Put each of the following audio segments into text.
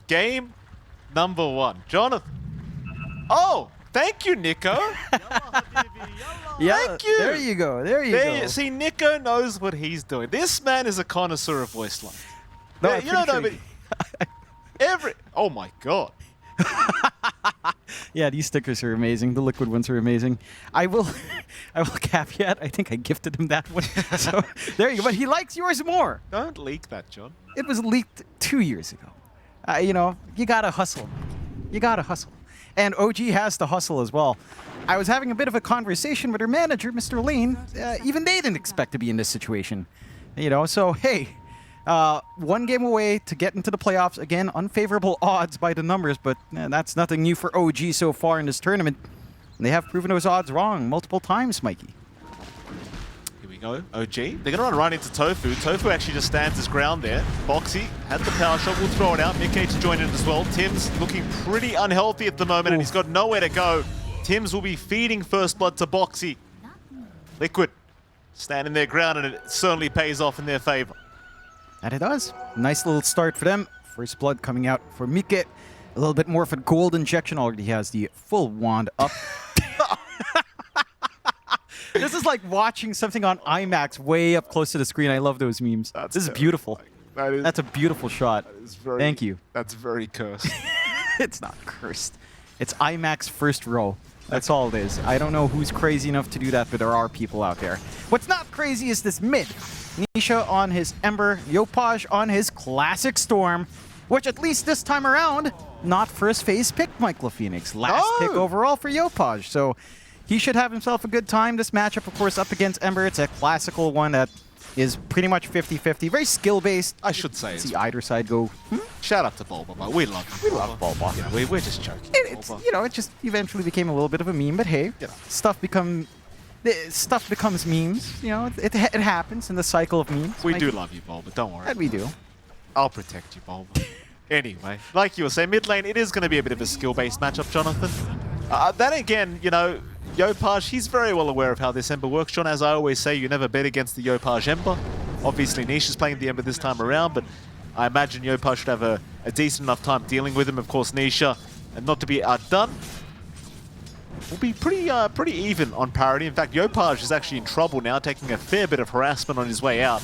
game number 1. Jonathan. Oh, thank you, Nico. Yeah, thank you. There you go. There you go. See, Nico knows what he's doing. This man is a connoisseur of voice lines. No, You don't know, but oh my god. Yeah, these stickers are amazing. The liquid ones are amazing. I will caveat. I think I gifted him that one. So there you go. But he likes yours more. Don't leak that, John. It was leaked 2 years ago. You know, you gotta hustle. You gotta hustle. And OG has to hustle as well. I was having a bit of a conversation with her manager, Mr. Lane. Even they didn't expect to be in this situation. You know, so hey. 1 game away to get into the playoffs. Again, unfavorable odds by the numbers, but that's nothing new for OG so far in this tournament. And they have proven those odds wrong multiple times, Mikey. Here we go, OG. They're going to run right into Tofu. Tofu actually just stands his ground there. Boxy had the power shot. We'll throw it out. Mickey to join in as well. Tim's looking pretty unhealthy at the moment, and he's got nowhere to go. Tims will be feeding first blood to Boxy. Liquid standing their ground, and it certainly pays off in their favor. And it does. Nice little start for them. First blood coming out for Mike. A little bit more of a gold injection. Already has the full wand up. This is like watching something on IMAX way up close to the screen. I love those memes. This is beautiful. That's a beautiful shot. Thank you. That's very cursed. It's not cursed. It's IMAX first row. That's all it is. I don't know who's crazy enough to do that, but there are people out there. What's not crazy is this mid. Nisha on his Ember, Yopaj on his Classic Storm, which at least this time around, not first phase pick, Michael Phoenix. Last pick overall for Yopaj. So he should have himself a good time. This matchup, of course, up against Ember. It's a classical one that is pretty much 50-50. Very skill-based. I should say. See either side go. Shout out to Bulba. We love him. We love Bulba. Yeah, we're just joking. It's, you know, it just eventually became a little bit of a meme, but hey, stuff becomes memes. You know, it happens in the cycle of memes. We do love you, Bulba. Don't worry. And we do. I'll protect you, Bulba. Anyway, like you were saying, mid lane, it is going to be a bit of a skill-based matchup, Jonathan. Then again, you know, Yopaj, he's very well aware of how this Ember works. John, as I always say, you never bet against the Yopaj Ember. Obviously, Nisha's playing the Ember this time around, but I imagine Yopaj should have a decent enough time dealing with him. Of course, Nisha, and not to be outdone, will be pretty even on parity. In fact, Yopaj is actually in trouble now, taking a fair bit of harassment on his way out.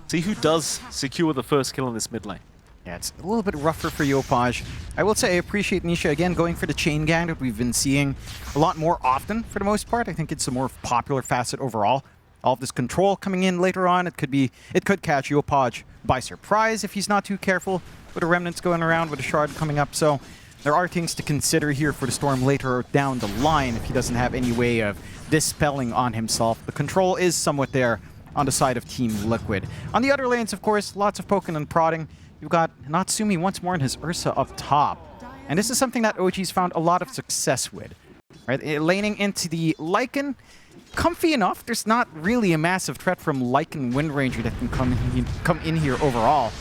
See who does secure the first kill in this mid lane. Yeah, it's a little bit rougher for Yopaj. I will say I appreciate Nisha, again, going for the chain gang that we've been seeing a lot more often for the most part. I think it's a more popular facet overall. All of this control coming in later on, it could catch Yopaj by surprise if he's not too careful with the remnants going around, with a shard coming up. So there are things to consider here for the Storm later down the line if he doesn't have any way of dispelling on himself. The control is somewhat there on the side of Team Liquid. On the other lanes, of course, lots of poking and prodding. You've got Natsumi once more in his Ursa up top. And this is something that OG's found a lot of success with. Right? Laning into the Lycan, comfy enough. There's not really a massive threat from Lycan Wind Ranger that can come in here overall.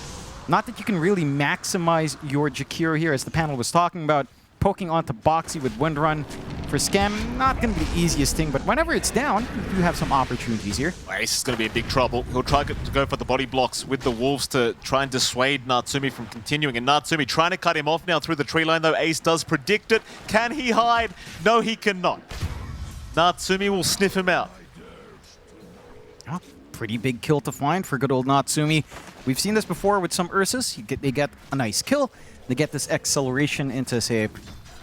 Not that you can really maximize your Jakiro here, as the panel was talking about. Poking onto Boxy with Wind Run for Scam, not going to be the easiest thing, but whenever it's down, you do have some opportunities here. Ace is going to be in big trouble. He'll try to go for the body blocks with the Wolves to try and dissuade Natsumi from continuing. And Natsumi trying to cut him off now through the tree line, though Ace does predict it. Can he hide? No, he cannot. Natsumi will sniff him out. Oh, pretty big kill to find for good old Natsumi. We've seen this before with some Ursas. They get a nice kill. They get this acceleration into, say,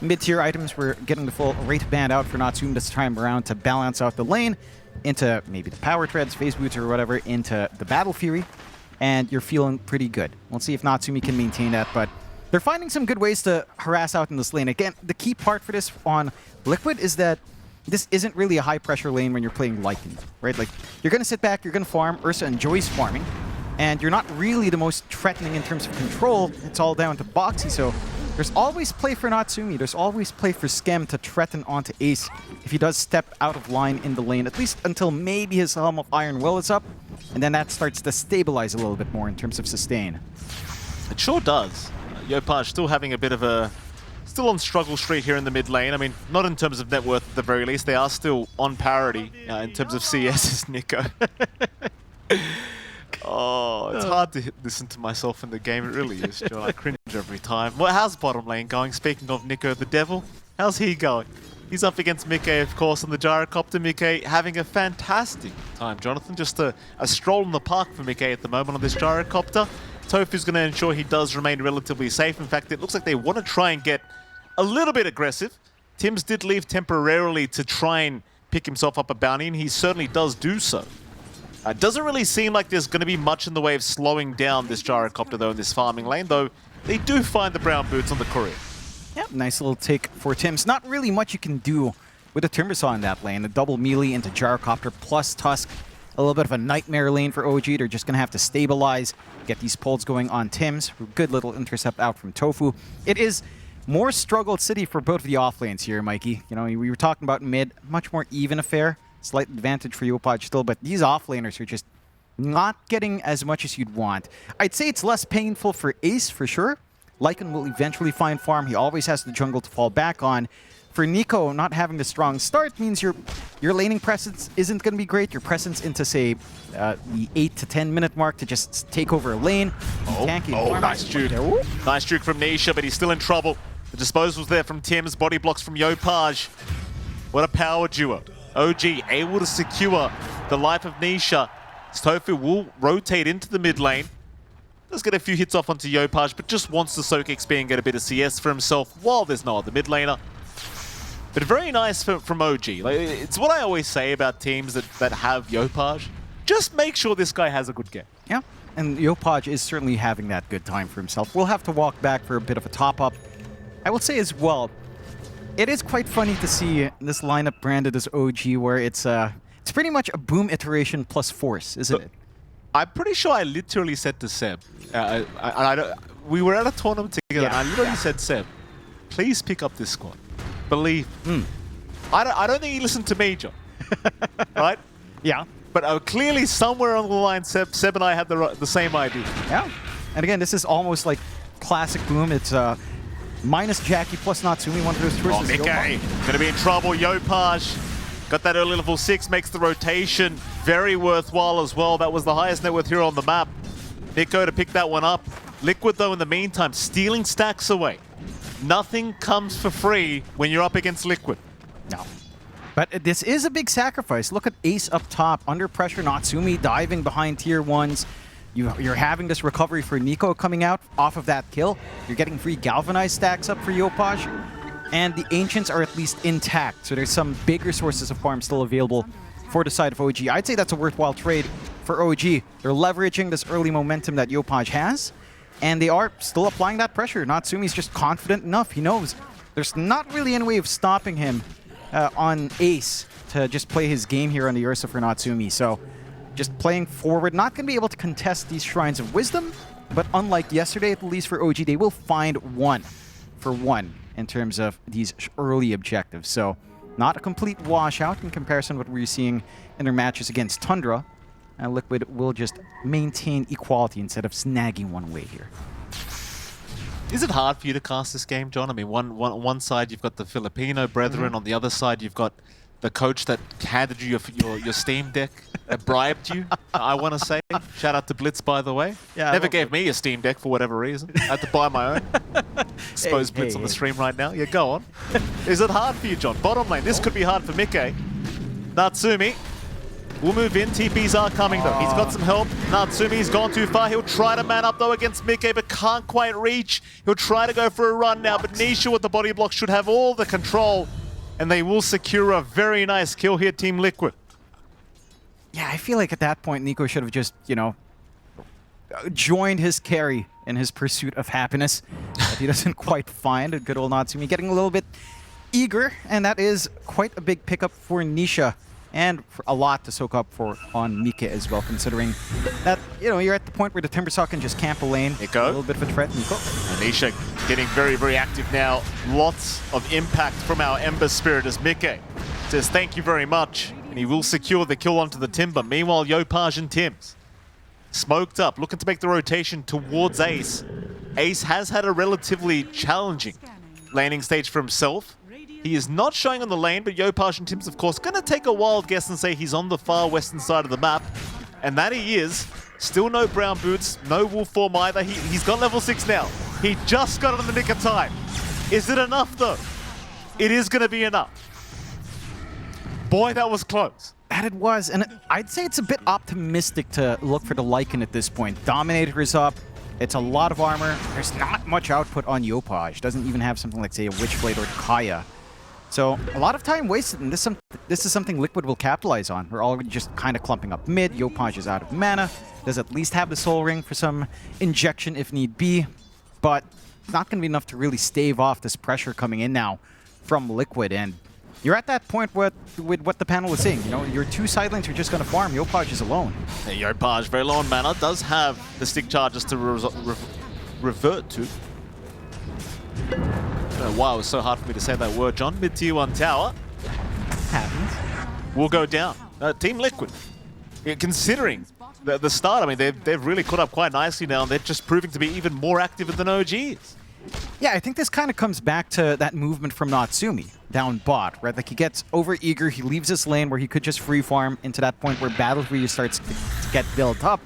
mid-tier items. We're getting the full rate band out for Natsumi this time around to balance out the lane into maybe the Power Treads, Phase Boots, or whatever, into the Battle Fury. And you're feeling pretty good. We'll see if Natsumi can maintain that, but they're finding some good ways to harass out in this lane. Again, the key part for this on Liquid is that this isn't really a high-pressure lane when you're playing Lycan, right? Like, you're going to sit back, you're going to farm. Ursa enjoys farming. And you're not really the most threatening in terms of control. It's all down to Boxy, so there's always play for Natsumi. There's always play for Scam to threaten onto Ace if he does step out of line in the lane, at least until maybe his Helm of Iron Will is up, and then that starts to stabilize a little bit more in terms of sustain. It sure does. Yopaj still having a bit of a... Still on struggle street here in the mid lane. I mean, not in terms of net worth at the very least. They are still on parity in terms of CS as Nico. Oh, it's hard to listen to myself in the game. It really is, John. I cringe every time. Well, how's bottom lane going? Speaking of Nico the Devil, how's he going? He's up against Mickey, of course, on the gyrocopter. Mickey having a fantastic time, Jonathan. Just a stroll in the park for Mickey at the moment on this gyrocopter. Tofu's going to ensure he does remain relatively safe. In fact, it looks like they want to try and get a little bit aggressive. Tims did leave temporarily to try and pick himself up a bounty, and he certainly does do so. It doesn't really seem like there's going to be much in the way of slowing down this gyrocopter, though, in this farming lane, though they do find the brown boots on the courier. Yep, nice little take for Tims. Not really much you can do with a Timbersaw in that lane. A double melee into gyrocopter plus Tusk. A little bit of a nightmare lane for OG. They're just going to have to stabilize, get these pulls going on Tims. Good little intercept out from Tofu. It is more struggled city for both of the off lanes here, Mikey. You know, we were talking about mid, much more even affair. Slight advantage for Yopaj still, but these offlaners are just not getting as much as you'd want. I'd say it's less painful for Ace, for sure. Lycan will eventually find farm. He always has the jungle to fall back on. For Nico, not having the strong start means your laning presence isn't going to be great. Your presence into, say, the 8 to 10 minute mark to just take over a lane. Nice juke. Nice juke from Nisha, but he's still in trouble. The disposal's there from Tims. Body blocks from Yopaj. What a power duo. OG able to secure the life of Nisha. Tofu will rotate into the mid lane. Does get a few hits off onto Yopaj, but just wants to soak XP and get a bit of CS for himself while there's no other mid laner. But very nice from OG. Like, it's what I always say about teams that have Yopaj. Just make sure this guy has a good game. Yeah, and Yopaj is certainly having that good time for himself. We'll have to walk back for a bit of a top-up. I will say as well, it is quite funny to see this lineup branded as OG, where it's pretty much a Boom iteration plus Force, isn't it? I'm pretty sure I literally said to Seb, we were at a tournament together, and I literally said, Seb, please pick up this squad. Believe me. I don't think he listened to me, John. Right? Yeah. But clearly somewhere on the line, Seb and I had the same idea. Yeah. And again, this is almost like classic Boom. It's minus Jackie plus Natsumi, one of those choices. Oh, Mickey, gonna be in trouble. Yopaj got that early level 6, makes the rotation very worthwhile as well. That was the highest net worth hero on the map. Nico to pick that one up. Liquid, though, in the meantime, stealing stacks away. Nothing comes for free when you're up against Liquid. No. But this is a big sacrifice. Look at Ace up top, under pressure, Natsumi diving behind tier 1s. You're having this recovery for Nico coming out off of that kill. You're getting free Galvanized stacks up for Yopaj. And the Ancients are at least intact, so there's some bigger sources of farm still available for the side of OG. I'd say that's a worthwhile trade for OG. They're leveraging this early momentum that Yopaj has, and they are still applying that pressure. Natsumi's just confident enough. He knows there's not really any way of stopping him on Ace to just play his game here on the Ursa for Natsumi. So just playing forward, not going to be able to contest these Shrines of Wisdom, but unlike yesterday, at least for OG, they will find 1 for 1 in terms of these early objectives. So not a complete washout in comparison to what we're seeing in their matches against Tundra. And Liquid will just maintain equality instead of snagging one way here. Is it hard for you to cast this game, John? I mean, on one side you've got the Filipino brethren, on the other side you've got the coach that handed you your Steam Deck, that bribed you, I want to say. Shout out to Blitz, by the way. Yeah, never gave me a Steam Deck for whatever reason. I had to buy my own. Expose Blitz on the stream right now. Yeah, go on. Is it hard for you, John? Bottom lane, this could be hard for Mickey. Natsumi will move in. TPs are coming, though. He's got some help. Natsumi's gone too far. He'll try to man up, though, against Mickey, but can't quite reach. He'll try to go for a run now, but Nisha with the body block should have all the control. And they will secure a very nice kill here, Team Liquid. Yeah, I feel like at that point, Nico should have just, you know, joined his carry in his pursuit of happiness that he doesn't quite find. A good old Natsumi getting a little bit eager, and that is quite a big pickup for Nisha. And for a lot to soak up for on Mika as well, considering that, you know, you're at the point where the Timbersaw can just camp a lane. Nico. A little bit of a threat, Nico. And Nisha getting very, very active now. Lots of impact from our Ember Spirit as Mika says thank you very much. And he will secure the kill onto the Timber. Meanwhile, Yopaj and Tims smoked up, looking to make the rotation towards Ace. Ace has had a relatively challenging laning stage for himself. He is not showing on the lane, but Yopaj and Tims, of course, going to take a wild guess and say he's on the far western side of the map. And that he is. Still no brown boots, no wolf form either. He's got level 6 now. He just got it in the nick of time. Is it enough though? It is going to be enough. Boy, that was close. That it was, and I'd say it's a bit optimistic to look for the Lycan at this point. Dominator is up. It's a lot of armor. There's not much output on Yopaj. Doesn't even have something like, say, a Witchblade or Kaya. So a lot of time wasted, and this is something Liquid will capitalize on. We're already just kind of clumping up mid. Yopaj is out of mana. Does at least have the Soul Ring for some injection if need be, but it's not going to be enough to really stave off this pressure coming in now from Liquid. And you're at that point with what the panel was saying. You know, your two side lanes are just going to farm. Yopaj is alone. Yeah, Yopaj, very low on mana, does have the stick charges to revert to. I don't know why it was so hard for me to say that word, John. Mid-tier 1 tower. Happens. Will go down. Team Liquid, yeah, considering the start, I mean, they've really caught up quite nicely now, and they're just proving to be even more active than OGs. Yeah, I think this kind of comes back to that movement from Natsumi down bot, right? Like, he gets over-eager, he leaves this lane where he could just free farm into that point where Battle for You starts to get built up,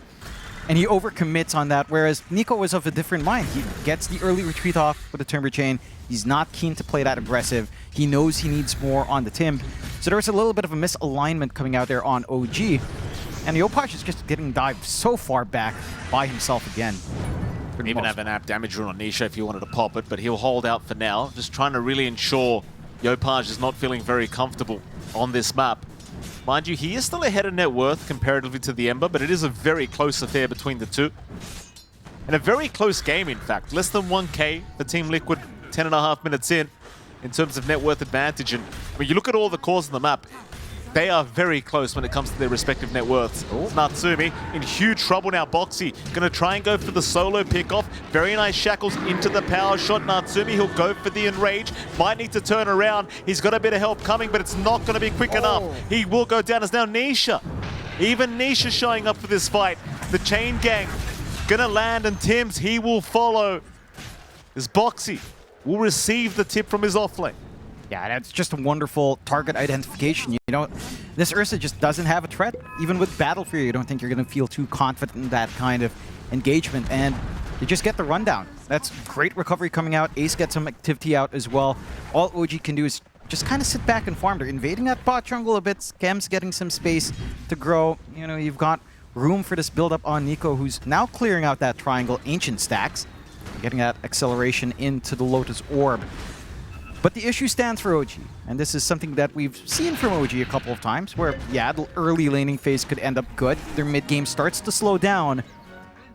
and he overcommits on that, whereas Nico was of a different mind. He gets the early retreat off with the Timber Chain. He's not keen to play that aggressive. He knows he needs more on the Timb. So there was a little bit of a misalignment coming out there on OG, and Yopaj is just getting dived so far back by himself again. Even have an app damage rune on Nisha if you wanted to pop it, but he'll hold out for now, just trying to really ensure Yopaj is not feeling very comfortable on this map. Mind you, he is still ahead of net worth comparatively to the Ember, but it is a very close affair between the two. And a very close game, in fact. Less than 1k for Team Liquid, 10.5 minutes in terms of net worth advantage. And when you look at all the cores on the map, they are very close when it comes to their respective net worths. Natsumi in huge trouble now. Boxy gonna try and go for the solo pickoff. Very nice shackles into the power shot. Natsumi, he'll go for the enrage. Might need to turn around. He's got a bit of help coming, but it's not gonna be quick enough. He will go down as now Nisha. Even Nisha showing up for this fight. The chain gang gonna land, and Tim's, he will follow. As Boxy will receive the tip from his offlane. Yeah, that's just a wonderful target identification. You know, this Ursa just doesn't have a threat. Even with Battle Fury, you don't think you're going to feel too confident in that kind of engagement, and you just get the rundown. That's great recovery coming out. Ace gets some activity out as well. All OG can do is just kind of sit back and farm. They're invading that bot jungle a bit. Scam's getting some space to grow. You know, you've got room for this build-up on Nico, who's now clearing out that triangle. Ancient stacks, getting that acceleration into the Lotus Orb. But the issue stands for OG, and this is something that we've seen from OG a couple of times, where, yeah, the early laning phase could end up good. Their mid-game starts to slow down,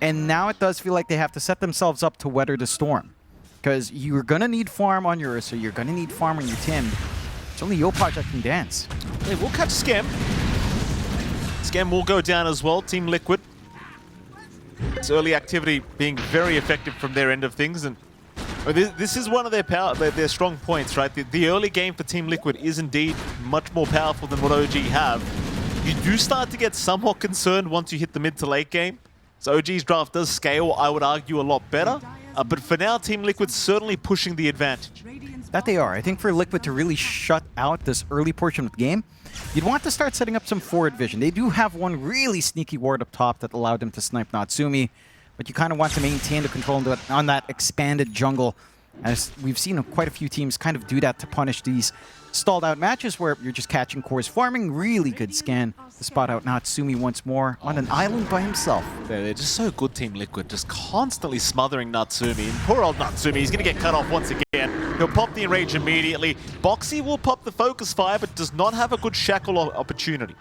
and now it does feel like they have to set themselves up to weather the storm. Because you're going to need farm on your Ursa, you're going to need farm on your Timb. It's only Yopaj that can dance. Hey, we'll catch Scam. Scam will go down as well, Team Liquid. It's early activity being very effective from their end of things, and this is one of their strong points, right? The early game for Team Liquid is indeed much more powerful than what OG have. You do start to get somewhat concerned once you hit the mid to late game. So OG's draft does scale, I would argue, a lot better. But for now, Team Liquid's certainly pushing the advantage. That they are. I think for Liquid to really shut out this early portion of the game, you'd want to start setting up some forward vision. They do have one really sneaky ward up top that allowed them to snipe Natsumi, but you kind of want to maintain the control on that expanded jungle, as we've seen quite a few teams kind of do that to punish these stalled out matches where you're just catching cores, farming. Really good scan to spot out Natsumi once more on an island by himself. They're just so good, Team Liquid, just constantly smothering Natsumi. And poor old Natsumi, he's going to get cut off once again. He'll pop the enrage immediately. Boxy will pop the focus fire, but does not have a good shackle opportunity.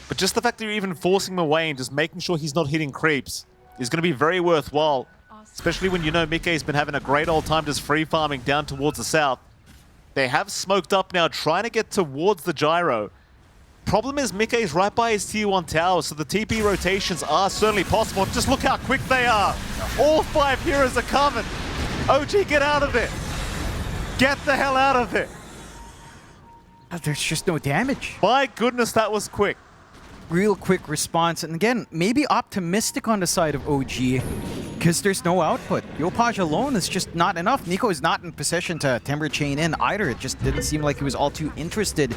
But just the fact that you're even forcing him away and just making sure he's not hitting creeps is going to be very worthwhile, especially when you know Mikkei's been having a great old time just free farming down towards the south. They have smoked up now, trying to get towards the gyro. Problem is Mikkei's right by his tier 1 tower, so the TP rotations are certainly possible. Just look how quick they are. All 5 heroes are coming. OG, get out of there. Get the hell out of there. There's just no damage. My goodness, that was quick. Real quick response, and again, maybe optimistic on the side of OG, because there's no output. Yopaj alone is just not enough. Nico is not in position to Timber Chain in either. It just didn't seem like he was all too interested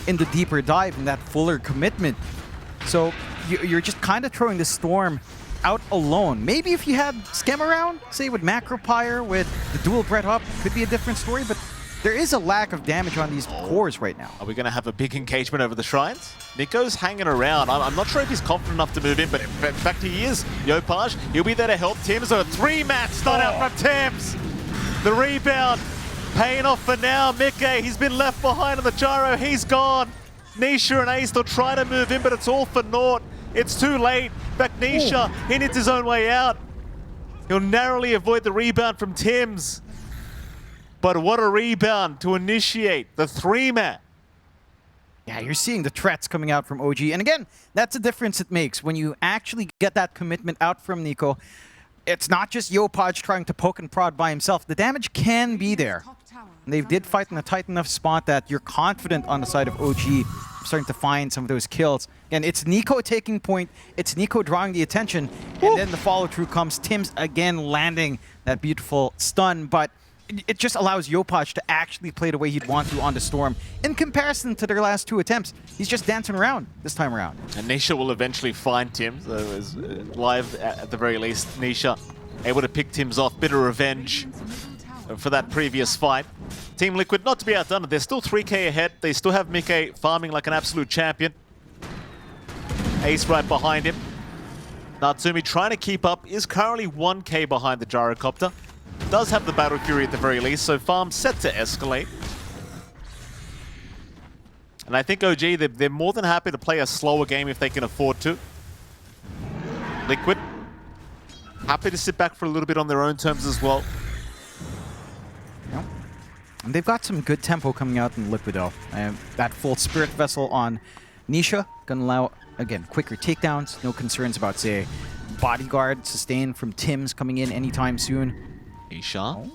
in the deeper dive and that fuller commitment. So you're just kind of throwing the Storm out alone. Maybe if you had Skem around, say with Macropyre, with the dual Bread Up, could be a different story, but there is a lack of damage on these cores right now. Are we going to have a big engagement over the shrines? Nico's hanging around. I'm not sure if he's confident enough to move in, but in fact he is. Yopaj, he'll be there to help Tims. A 3-match stun out from Tims. The rebound paying off for now. Mickey, he's been left behind on the gyro. He's gone. Nisha and Ace, they'll try to move in, but it's all for naught. It's too late. In fact, Nisha, he needs his own way out. He'll narrowly avoid the rebound from Tims. But what a rebound to initiate the 3-man. Yeah, you're seeing the threats coming out from OG. And again, that's the difference it makes when you actually get that commitment out from Nico. It's not just Yopaj trying to poke and prod by himself. The damage can be there. And they did fight in a tight enough spot that you're confident on the side of OG starting to find some of those kills. Again, it's Nico taking point. It's Nico drawing the attention. And then the follow-through comes. Tims again landing that beautiful stun. But it just allows Yopaj to actually play the way he'd want to on the Storm. In comparison to their last 2 attempts, he's just dancing around this time around. And Nisha will eventually find Tims. Live at the very least. Nisha able to pick Tims off. Bit of revenge for that previous fight. Team Liquid not to be outdone. They're still 3k ahead. They still have Mickey farming like an absolute champion. Ace right behind him. Natsumi trying to keep up. Is currently 1k behind the Gyrocopter. Does have the Battle Fury at the very least, so farm set to escalate. And I think OG, they're more than happy to play a slower game if they can afford to. Liquid, happy to sit back for a little bit on their own terms as well. Yep. And they've got some good tempo coming out in Liquid though. That full Spirit Vessel on Nisha gonna allow, again, quicker takedowns. No concerns about, say, bodyguard sustain from Tims coming in anytime soon. Nisha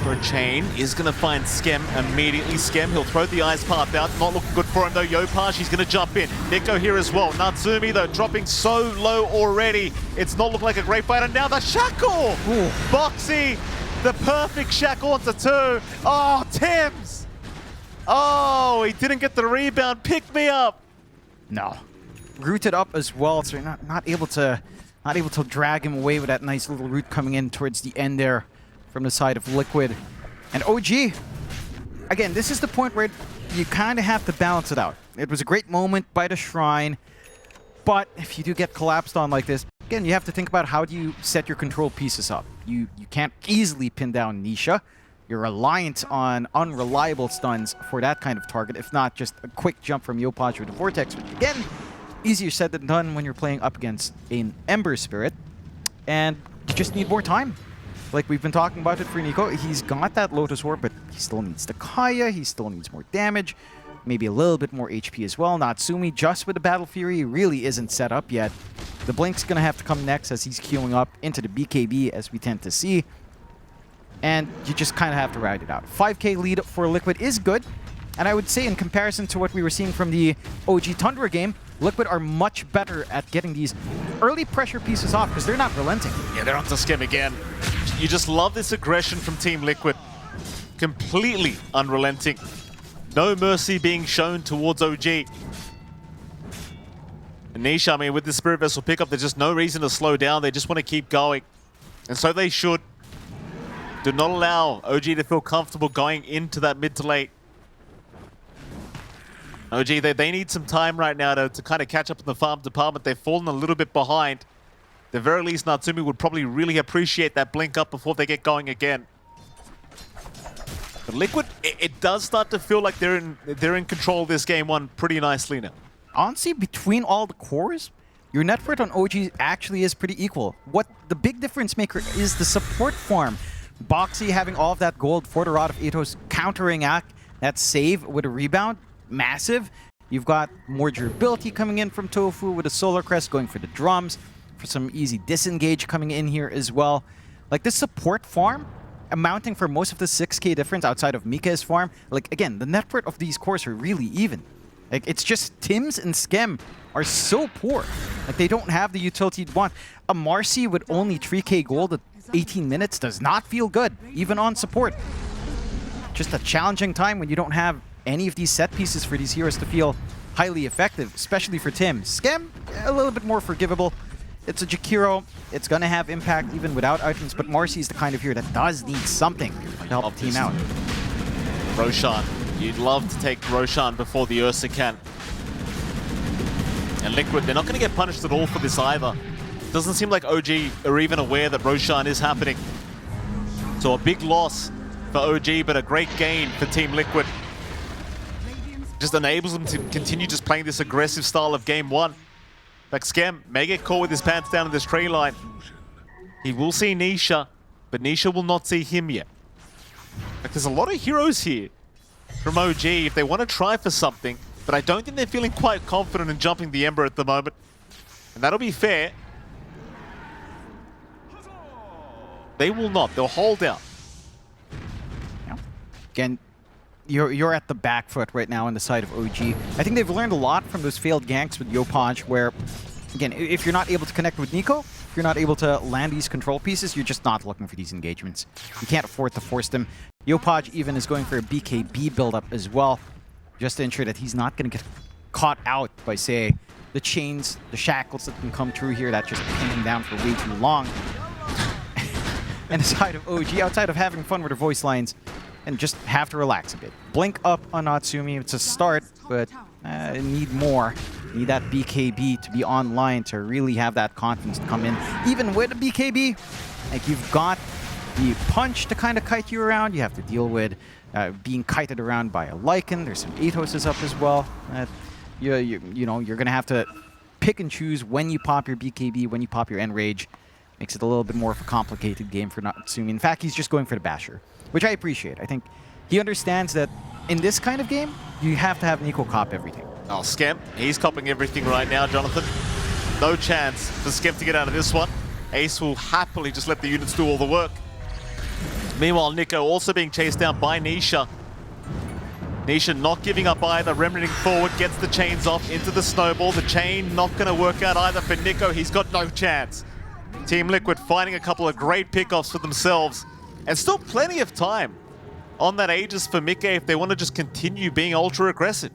for a chain is going to find Skem immediately. Skem, he'll throw the ice path out. Not looking good for him though. Yopaj, he's going to jump in. Nico here as well. Natsumi though dropping so low already. It's not looking like a great fight. And now the shackle! Ooh. Boxy, the perfect shackle onto 2. Oh, Tims! Oh, he didn't get the rebound. Pick me up. No. Rooted up as well, so you're not able to drag him away with that nice little root coming in towards the end there from the side of Liquid. And OG, again, this is the point where you kind of have to balance it out. It was a great moment by the Shrine, but if you do get collapsed on like this, again, you have to think about how do you set your control pieces up. You can't easily pin down Nisha. You're reliant on unreliable stuns for that kind of target, if not just a quick jump from Yopaj with the Vortex, which again, easier said than done when you're playing up against an Ember Spirit. And you just need more time. Like we've been talking about it for Nico. He's got that Lotus Orb, but he still needs the Kaya. He still needs more damage. Maybe a little bit more HP as well. Natsumi, just with the Battle Fury, really isn't set up yet. The Blink's going to have to come next as he's queuing up into the BKB, as we tend to see. And you just kind of have to ride it out. 5k lead for Liquid is good. And I would say in comparison to what we were seeing from the OG Tundra game, Liquid are much better at getting these early pressure pieces off because they're not relenting. Yeah, they're onto Skem again. You just love this aggression from Team Liquid. Completely unrelenting. No mercy being shown towards OG. And Nisha, I mean, with the Spirit Vessel pickup, there's just no reason to slow down. They just want to keep going. And so they should. Do not allow OG to feel comfortable going into that mid to late. OG, they need some time right now to kind of catch up in the farm department. They've fallen a little bit behind. At the very least, Natsumi would probably really appreciate that blink up before they get going again. But Liquid, it does start to feel like they're in control of this game one pretty nicely now. Honestly, between all the cores, your net worth on OG actually is pretty equal. What the big difference maker is the support farm. Boxy having all of that gold for the Rod of Atos, countering act that save with a rebound. Massive. You've got more durability coming in from Tofu with a Solar Crest going for the drums, for some easy disengage coming in here as well. Like this support farm, amounting for most of the 6k difference outside of Mika's farm. Like again, the net worth of these cores are really even. Like it's just Tims and Skem are so poor. Like they don't have the utility you'd want. A Marcy with only 3k gold at 18 minutes does not feel good, even on support. Just a challenging time when you don't have any of these set pieces for these heroes to feel highly effective, especially for Tim. Scam, a little bit more forgivable. It's a Jakiro. It's going to have impact even without items, but Marcy is the kind of hero that does need something to help the team out. Roshan. You'd love to take Roshan before the Ursa can. And Liquid, they're not going to get punished at all for this either. Doesn't seem like OG are even aware that Roshan is happening. So a big loss for OG, but a great gain for Team Liquid. Just enables them to continue just playing this aggressive style of game one. Like Scam may get caught with his pants down in this tree line. He will see Nisha, but Nisha will not see him yet. Like there's a lot of heroes here from OG if they want to try for something, but I don't think they're feeling quite confident in jumping the Ember at the moment. And that'll be fair. They will not. They'll hold out. Yeah. Again, you're at the back foot right now on the side of OG. I think they've learned a lot from those failed ganks with Yopaj, where, again, if you're not able to connect with Nico, if you're not able to land these control pieces, you're just not looking for these engagements. You can't afford to force them. Yopaj even is going for a BKB buildup as well, just to ensure that he's not going to get caught out by, say, the chains, the shackles that can come through here that just pin him down for way too long. And the side of OG, outside of having fun with their voice lines, and just have to relax a bit. Blink up on Natsumi. It's a start, but need more. Need that BKB to be online to really have that confidence to come in. Even with a BKB, like you've got the punch to kind of kite you around. You have to deal with being kited around by a Lycan. There's some Athoses up as well. You know, you're going to have to pick and choose when you pop your BKB, when you pop your Enrage. Makes it a little bit more of a complicated game for Natsumi. In fact, he's just going for the Basher, which I appreciate. I think he understands that in this kind of game, you have to have Nico cop everything. Oh, Scamp, he's copping everything right now, Jonathan. No chance for Scamp to get out of this one. Ace will happily just let the units do all the work. Meanwhile, Nico also being chased down by Nisha. Nisha not giving up either, remnanting forward, gets the chains off into the snowball. The chain not going to work out either for Nico. He's got no chance. Team Liquid finding a couple of great pickoffs for themselves. And still plenty of time on that Aegis for Mike if they want to just continue being ultra aggressive.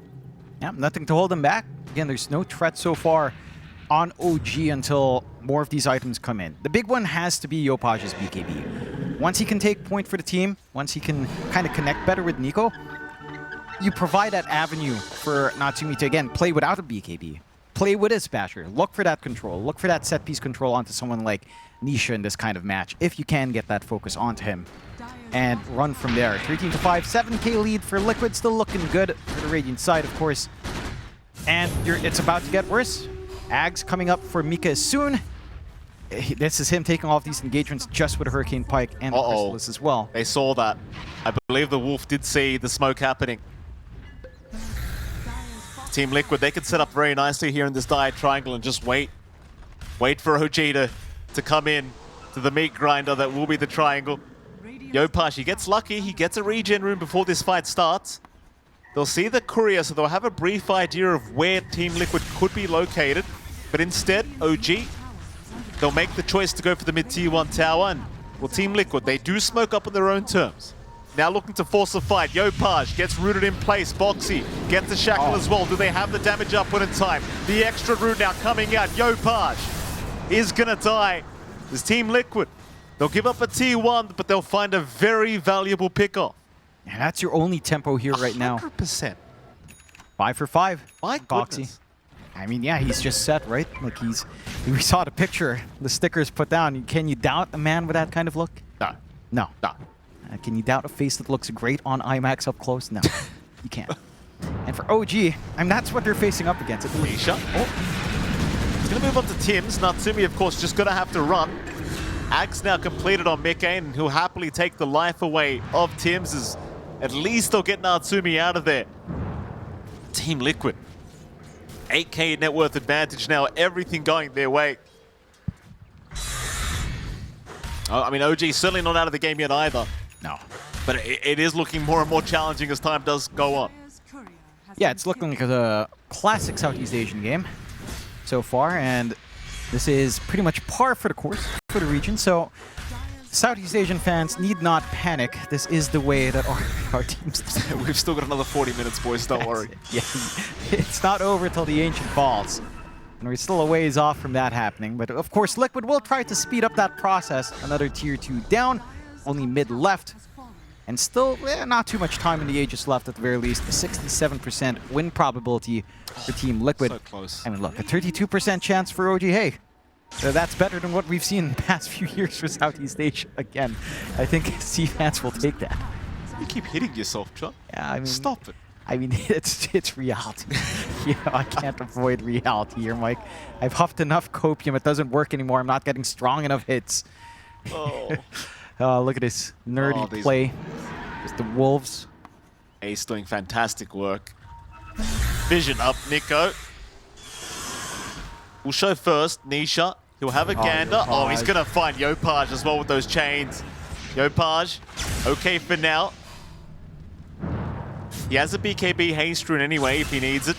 Yeah, nothing to hold them back. Again, there's no threat so far on OG until more of these items come in. The big one has to be Yopaj's BKB. Once he can take point for the team, once he can kind of connect better with Nico, you provide that avenue for Natsumi to, again, play without a BKB. Play with his Basher. Look for that control. Look for that set piece control onto someone like Nisha in this kind of match, if you can get that focus onto him. And run from there. 13-5, 7k lead for Liquid, still looking good for the Radiant side, of course. And it's about to get worse. Ags coming up for Mika soon. This is him taking off these engagements just with a Hurricane Pike and the Chrysalis as well. They saw that. I believe the Wolf did see the smoke happening. Team Liquid, they could set up very nicely here in this Dire Triangle and just wait. Wait for OG to come in to the meat grinder that will be the triangle. Yopaj, he gets lucky. He gets a regen room before this fight starts. They'll see the courier, so they'll have a brief idea of where Team Liquid could be located. But instead, OG, they'll make the choice to go for the mid-tier 1 tower. And, well, Team Liquid, they do smoke up on their own terms. Now looking to force a fight. Yopaj gets rooted in place. Boxy gets the shackle as well. Do they have the damage output in time? The extra root now coming out. Yopaj is going to die. This Team Liquid, they'll give up a tier 1, but they'll find a very valuable pickoff. And that's your only tempo here right now. 100%. 5 for 5. My Boxy. goodness. I mean, yeah, he's just set, right? Like we saw the picture, the stickers put down. Can you doubt a man with that kind of look? No. No. No. Can you doubt a face that looks great on IMAX up close? No, you can't. And for OG, I mean, that's what they're facing up against. Nisha. He's going to move up to Tim's. Natsumi, of course, just going to have to run. Axe now completed on Mike, and he'll happily take the life away of Tim's, as at least they'll get Natsumi out of there. Team Liquid. 8k net worth advantage now, everything going their way. I mean, OG certainly not out of the game yet either. No. But it is looking more and more challenging as time does go on. Yeah, it's looking like a classic Southeast Asian game so far, and this is pretty much par for the course for the region. So Southeast Asian fans need not panic. This is the way that our teams play. We've still got another 40 minutes, boys. Don't worry. Yeah, it's not over till the Ancient falls. And we're still a ways off from that happening. But of course, Liquid will try to speed up that process. Another tier 2 down, only mid left. And still, not too much time in the Aegis left at the very least. A 67% win probability for Team Liquid. So close. I mean, look, a 32% chance for OG. Hey, that's better than what we've seen in the past few years for Southeast Asia. Again, I think C fans will take that. You keep hitting yourself, John. Yeah, I mean, stop it. I mean, it's reality. You know, I can't avoid reality here, Mike. I've huffed enough copium. It doesn't work anymore. I'm not getting strong enough hits. Oh. Look at this nerdy play. Just the Wolves. Ace doing fantastic work. Vision up, Nico. We'll show first, Nisha. He'll have a gander. Oh, he's going to find Yopaj as well with those chains. Yopaj, okay for now. He has a BKB haste rune anyway if he needs it.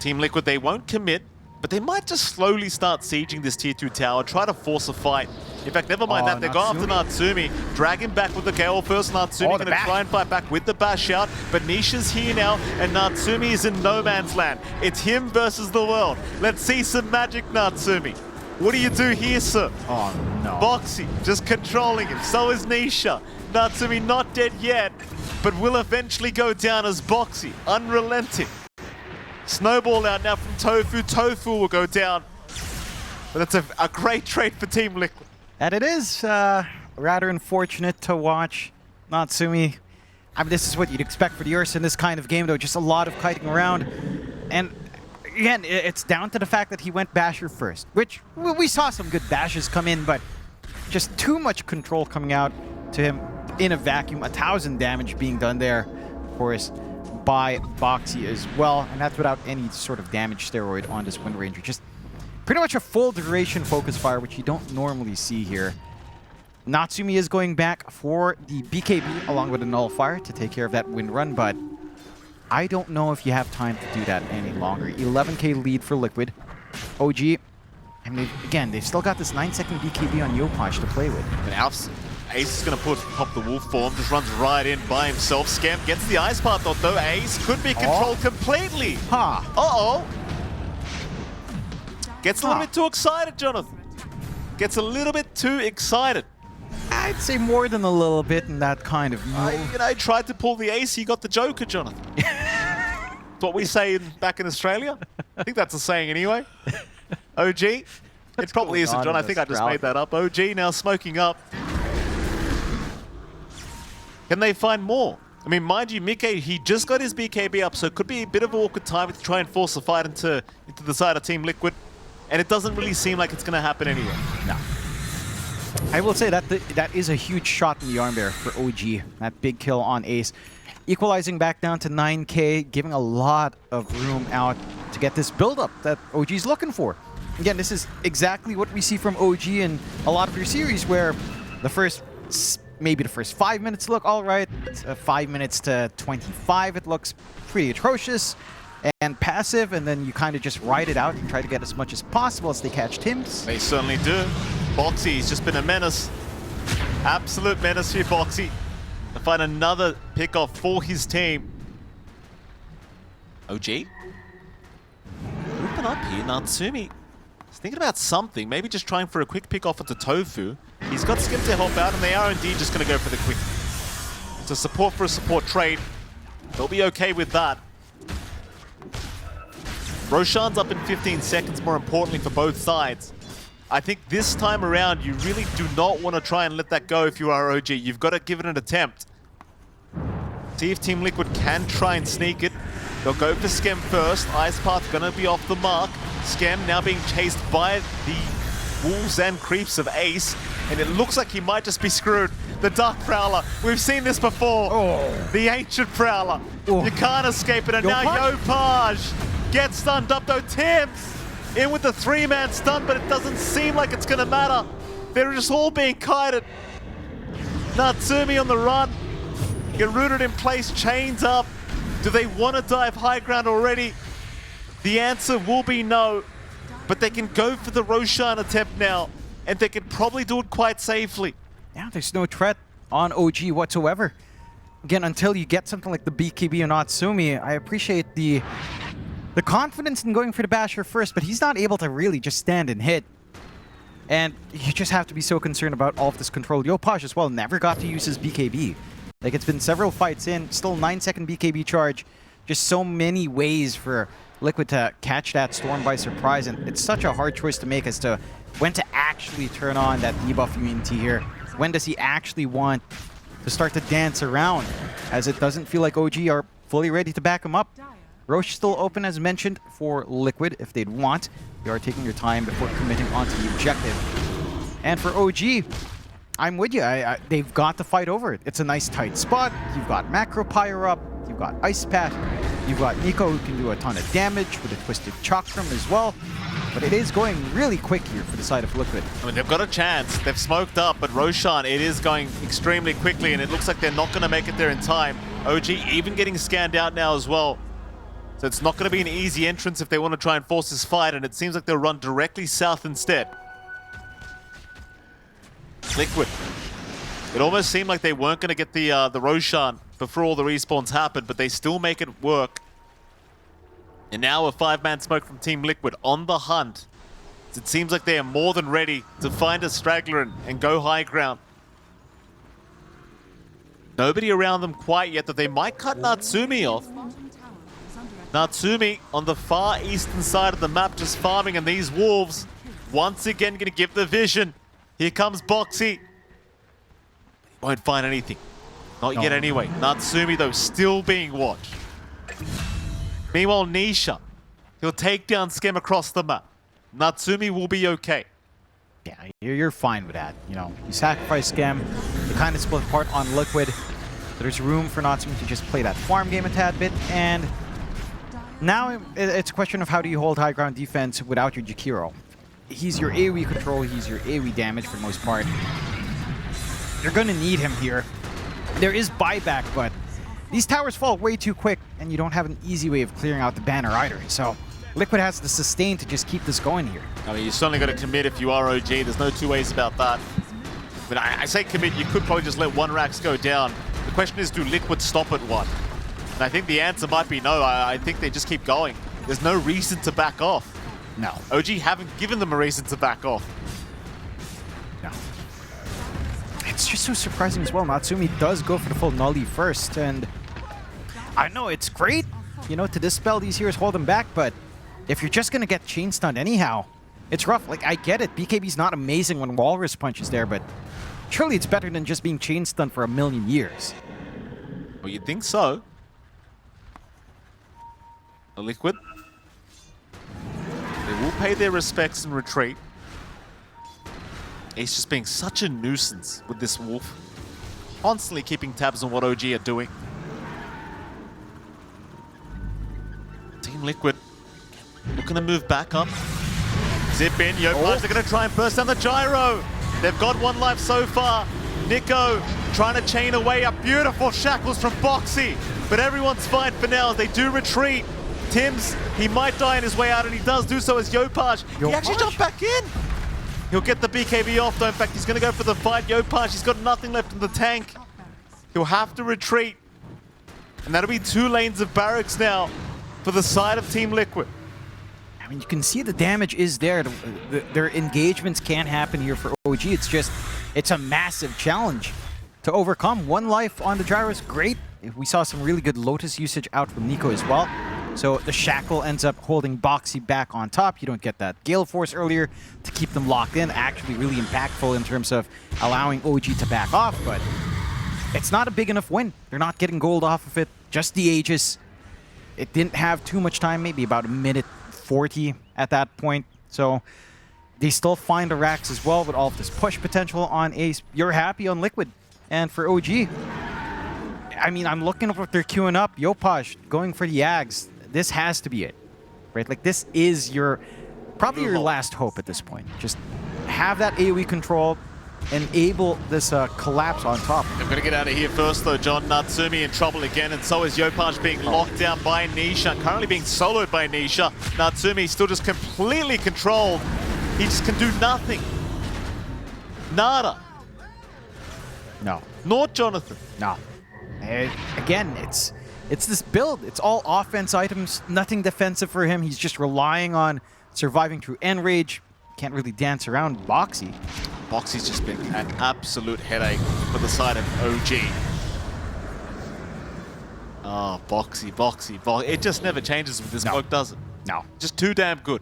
Team Liquid, they won't commit, but they might just slowly start sieging this tier 2 tower, try to force a fight. In fact, never mind that, they go after Natsumi. Drag him back with the Gale first. Natsumi going to try and fight back with the bash out, but Nisha's here now, and Natsumi is in no man's land. It's him versus the world. Let's see some magic, Natsumi. What do you do here, sir? Oh, no. Boxy just controlling him. So is Nisha. Natsumi not dead yet, but will eventually go down as Boxy, unrelenting. Snowball out now from Tofu. Tofu will go down. But that's a great trade for Team Liquid. And it is rather unfortunate to watch Natsumi. I mean, this is what you'd expect for the Ursa in this kind of game, though. Just a lot of kiting around. And again, it's down to the fact that he went Basher first, which we saw some good bashes come in, but just too much control coming out to him in a vacuum. 1,000 damage being done there, of course, by Boxy as well. And that's without any sort of damage steroid on this Wind Ranger. Just pretty much a full duration focus fire, which you don't normally see here. Natsumi is going back for the BKB along with a Nullifier to take care of that Wind Run, but I don't know if you have time to do that any longer. 11k lead for Liquid. OG, I mean, again, they've still got this 9-second BKB on Yopaj to play with. And Ace is going to pop the wolf form, just runs right in by himself. Scamp gets the ice part though. Ace could be controlled completely. Uh-oh. Gets a little bit too excited, Jonathan. Gets a little bit too excited. I'd say more than a little bit in that kind of move. You know, tried to pull the ace, he got the Joker, Jonathan. That's what we say back in Australia. I think that's a saying anyway. OG. It probably isn't, John. I think I just made that up. OG now smoking up. Can they find more? I mean, mind you, Mickey, he just got his BKB up, so it could be a bit of an awkward time to try and force a fight into the side of Team Liquid. And it doesn't really seem like it's going to happen anyway. No. I will say that that is a huge shot in the arm there for OG. That big kill on Ace. Equalizing back down to 9k, giving a lot of room out to get this build-up that OG's looking for. Again, this is exactly what we see from OG in a lot of your series, where maybe the first 5 minutes look all right. 5 minutes to 25, it looks pretty atrocious and passive, and then you kind of just ride it out and try to get as much as possible as they catch Tims. They certainly do. Boxy's just been a menace. Absolute menace here, Boxy. To find another pick-off for his team. OG? Open up here, Natsumi. He's thinking about something, maybe just trying for a quick pick-off at the Tofu. He's got Skim to help out, and they are indeed just going to go for the quick. It's a support for a support trade. They'll be okay with that. Roshan's up in 15 seconds, more importantly for both sides. I think this time around, you really do not want to try and let that go if you are OG. You've got to give it an attempt. See if Team Liquid can try and sneak it. They'll go for Skem first. Ice Path going to be off the mark. Skem now being chased by the wolves and creeps of Ace. And it looks like he might just be screwed. The Dark Prowler. We've seen this before. Oh. The Ancient Prowler. Oh. You can't escape it. And now Yopaj gets stunned up though. Tims in with the 3-man stun, but it doesn't seem like it's going to matter. They're just all being kited. Natsumi on the run. Get rooted in place, chains up. Do they want to dive high ground already? The answer will be no, but they can go for the Roshan attempt now. and they could probably do it quite safely. Yeah, there's no threat on OG whatsoever. Again, until you get something like the BKB or Natsumi, I appreciate the confidence in going for the basher first, but he's not able to really just stand and hit. And you just have to be so concerned about all of this control. Yopaj as well never got to use his BKB. Like, it's been several fights in, still 9-second BKB charge. Just so many ways for Liquid to catch that Storm by surprise, and it's such a hard choice to make as to when to actually turn on that debuff immunity here. When does he actually want to start to dance around, as it doesn't feel like OG are fully ready to back him up. Roche still open, as mentioned, for Liquid if they'd want. They are taking their time before committing onto the objective. And for OG, I'm with you. They've got to fight over it. It's a nice tight spot. You've got Macro Pyre up. You've got Ice Path. You've got Nico who can do a ton of damage with a Twisted Chakram as well. But it is going really quick here for the side of Liquid. I mean, they've got a chance. They've smoked up, but Roshan, it is going extremely quickly, and it looks like they're not going to make it there in time. OG even getting scanned out now as well. So it's not going to be an easy entrance if they want to try and force this fight, and it seems like they'll run directly south instead. Liquid. It almost seemed like they weren't going to get the Roshan before all the respawns happened, but they still make it work. And now a 5-man smoke from Team Liquid on the hunt. It seems like they are more than ready to find a straggler and go high ground. Nobody around them quite yet, that they might cut Natsumi off. Natsumi on the far eastern side of the map just farming, and these wolves once again going to give the vision. Here comes Boxy. Won't find anything. Not yet anyway. Natsumi though still being watched. Meanwhile, Nisha, he'll take down Skem across the map. Natsumi will be okay. Yeah, you're fine with that. You know, you sacrifice Skem, you kind of split apart on Liquid. There's room for Natsumi to just play that farm game a tad bit, and now it's a question of how do you hold high ground defense without your Jakiro. He's your AoE control, he's your AoE damage for the most part. You're going to need him here. There is buyback, but these towers fall way too quick, and you don't have an easy way of clearing out the banner either. So Liquid has the sustain to just keep this going here. I mean, you certainly got to commit if you are OG. There's no two ways about that. But I say commit, you could probably just let one Rax go down. The question is, do Liquid stop at one? And I think the answer might be no. I think they just keep going. There's no reason to back off. No. OG haven't given them a reason to back off. No. It's just so surprising as well. Natsumi does go for the full Nully first, and I know it's great, you know, to dispel these heroes, hold them back, but if you're just going to get chain stunned anyhow, it's rough. Like, I get it. BKB's not amazing when Walrus Punch is there, but surely it's better than just being chain stunned for a million years. Well, you'd think so. A Liquid. They will pay their respects and retreat. He's just being such a nuisance with this wolf. Constantly keeping tabs on what OG are doing. Team Liquid looking to move back up. Zip in, Yopaj, they're going to try and burst down the gyro. They've got one life so far. Nico trying to chain away a beautiful shackles from Boxy. But everyone's fine for now as they do retreat. Tims, he might die on his way out, and he does do so as Yopaj. He actually jumped back in. He'll get the BKB off though. In fact, he's going to go for the fight. Yopaj, he's got nothing left in the tank. He'll have to retreat. And that'll be 2 lanes of barracks now for the side of Team Liquid. I mean, you can see the damage is there. Their engagements can happen here for OG. It's just, it's a massive challenge to overcome. 1 life on the gyro is great. We saw some really good Lotus usage out from Nico as well. So the shackle ends up holding Boxy back on top. You don't get that Gale Force earlier to keep them locked in. Actually really impactful in terms of allowing OG to back off, but it's not a big enough win. They're not getting gold off of it. Just the Aegis. It didn't have too much time, maybe about a minute 40 at that point. So they still find a Rax as well with all of this push potential on Ace. You're happy on Liquid. And for OG, I mean, I'm looking at what they're queuing up. Yopaj going for the Yags. This has to be it, right? Like, this is your, probably your last hope at this point. Just have that AoE control, enable this collapse on top. I'm going to get out of here first, though, John. Natsumi in trouble again, and so is Yopaj being locked down by Nisha. Currently being soloed by Nisha. Natsumi still just completely controlled. He just can do nothing. Nada. No. Not Jonathan. No. Again, it's this build. It's all offense items, nothing defensive for him. He's just relying on surviving through Enrage. Can't really dance around Boxy. Boxy's just been an absolute headache for the side of OG. Oh, Boxy. It just never changes with this smoke, does it? No. Just too damn good.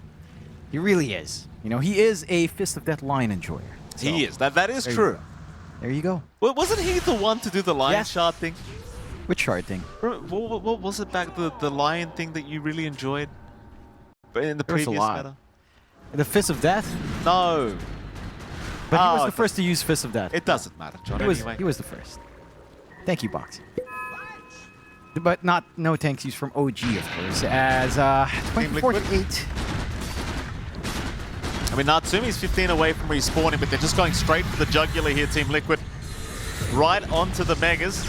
He really is. You know, he is a Fist of Death line enjoyer. So, He is. That is true. There you go. Well, wasn't he the one to do the lion Yes. shard thing? Which shard thing? What was it back, the lion thing that you really enjoyed in the There was a previous lot. meta? The Fist of Death? No. But he was Oh, the first to use Fist of Death. It doesn't matter, John, He was, anyway. he was the first. Thank you, Boxy. But no thank yous from OG, of course, as 24-8. I mean, Natsumi's 15 away from respawning, but they're just going straight for the jugular here, Team Liquid. Right onto the Megas.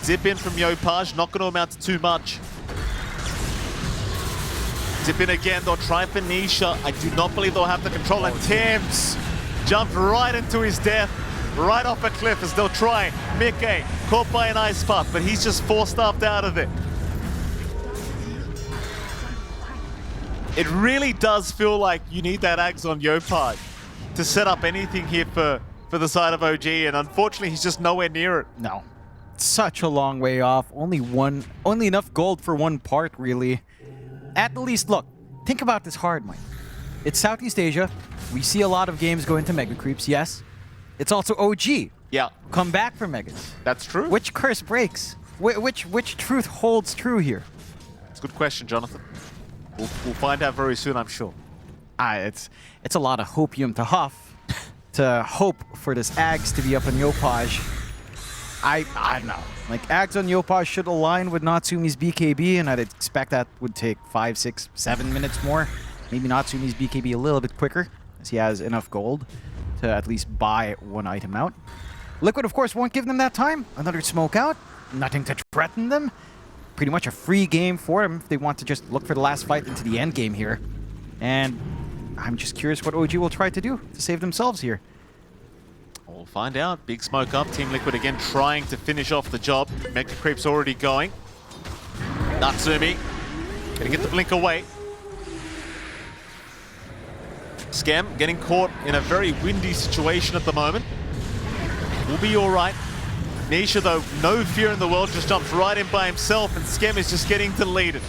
Zip in from Yopaj, not going to amount to too much. Zip in again, they'll try for Nisha. I do not believe they'll have the control, and Tim's jumped right into his death, right off a cliff as they'll try. Mickey, caught by an ice path, but he's just force-staffed out of it. It really does feel like you need that Ags on Yopaj to set up anything here for the side of OG, and unfortunately he's just nowhere near it. No. Such a long way off. Only enough gold for one part, really. At the least, look, think about this hard, Mike. It's Southeast Asia. We see a lot of games go into Mega Creeps, yes. It's also OG. Yeah, Come back for Megas. that's true. Which curse breaks? Which truth holds true here? It's a good question, Jonathan. We'll find out very soon, I'm sure. It's a lot of hopium to huff, to hope for this Ags to be up on Yopaj. I don't know. Like, Ags on Yopaj should align with Natsumi's BKB, and I'd expect that would take 5, 6, 7 minutes more. Maybe Natsumi's BKB a little bit quicker, as he has enough gold to at least buy one item out. Liquid, of course, won't give them that time. Another smoke out. Nothing to threaten them. Pretty much a free game for them if they want to just look for the last fight into the end game here. And I'm just curious what OG will try to do to save themselves here. We'll find out. Big smoke up. Team Liquid again trying to finish off the job. Mega Creep's already going. Natsumi gonna get the blink away. Scam getting caught in a very windy situation at the moment. We'll be all right. Nisha, though, no fear in the world, just jumps right in by himself, and Scam is just getting deleted.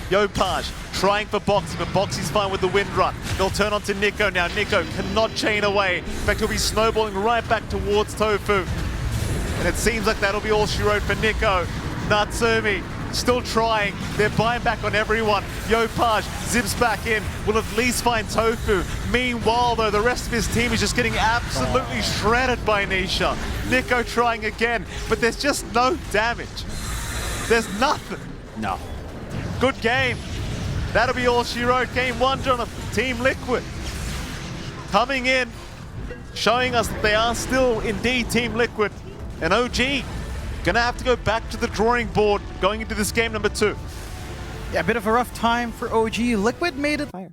Yopaj trying for Boxy, but Boxy's fine with the wind run. They'll turn on to Nico now. Nico cannot chain away. In fact, he'll be snowballing right back towards Tofu. And it seems like that'll be all she wrote for Nico. Natsumi still trying. They're buying back on everyone. Yopaj zips back in. Will at least find Tofu. Meanwhile, though, the rest of his team is just getting absolutely shredded by Nisha. Nico trying again, but there's just no damage. There's nothing. No. Good game. That'll be all she wrote. Game 1, Jonathan. Team Liquid coming in, showing us that they are still indeed Team Liquid. And OG gonna have to go back to the drawing board going into this game number 2. Yeah, a bit of a rough time for OG. Liquid made it fire.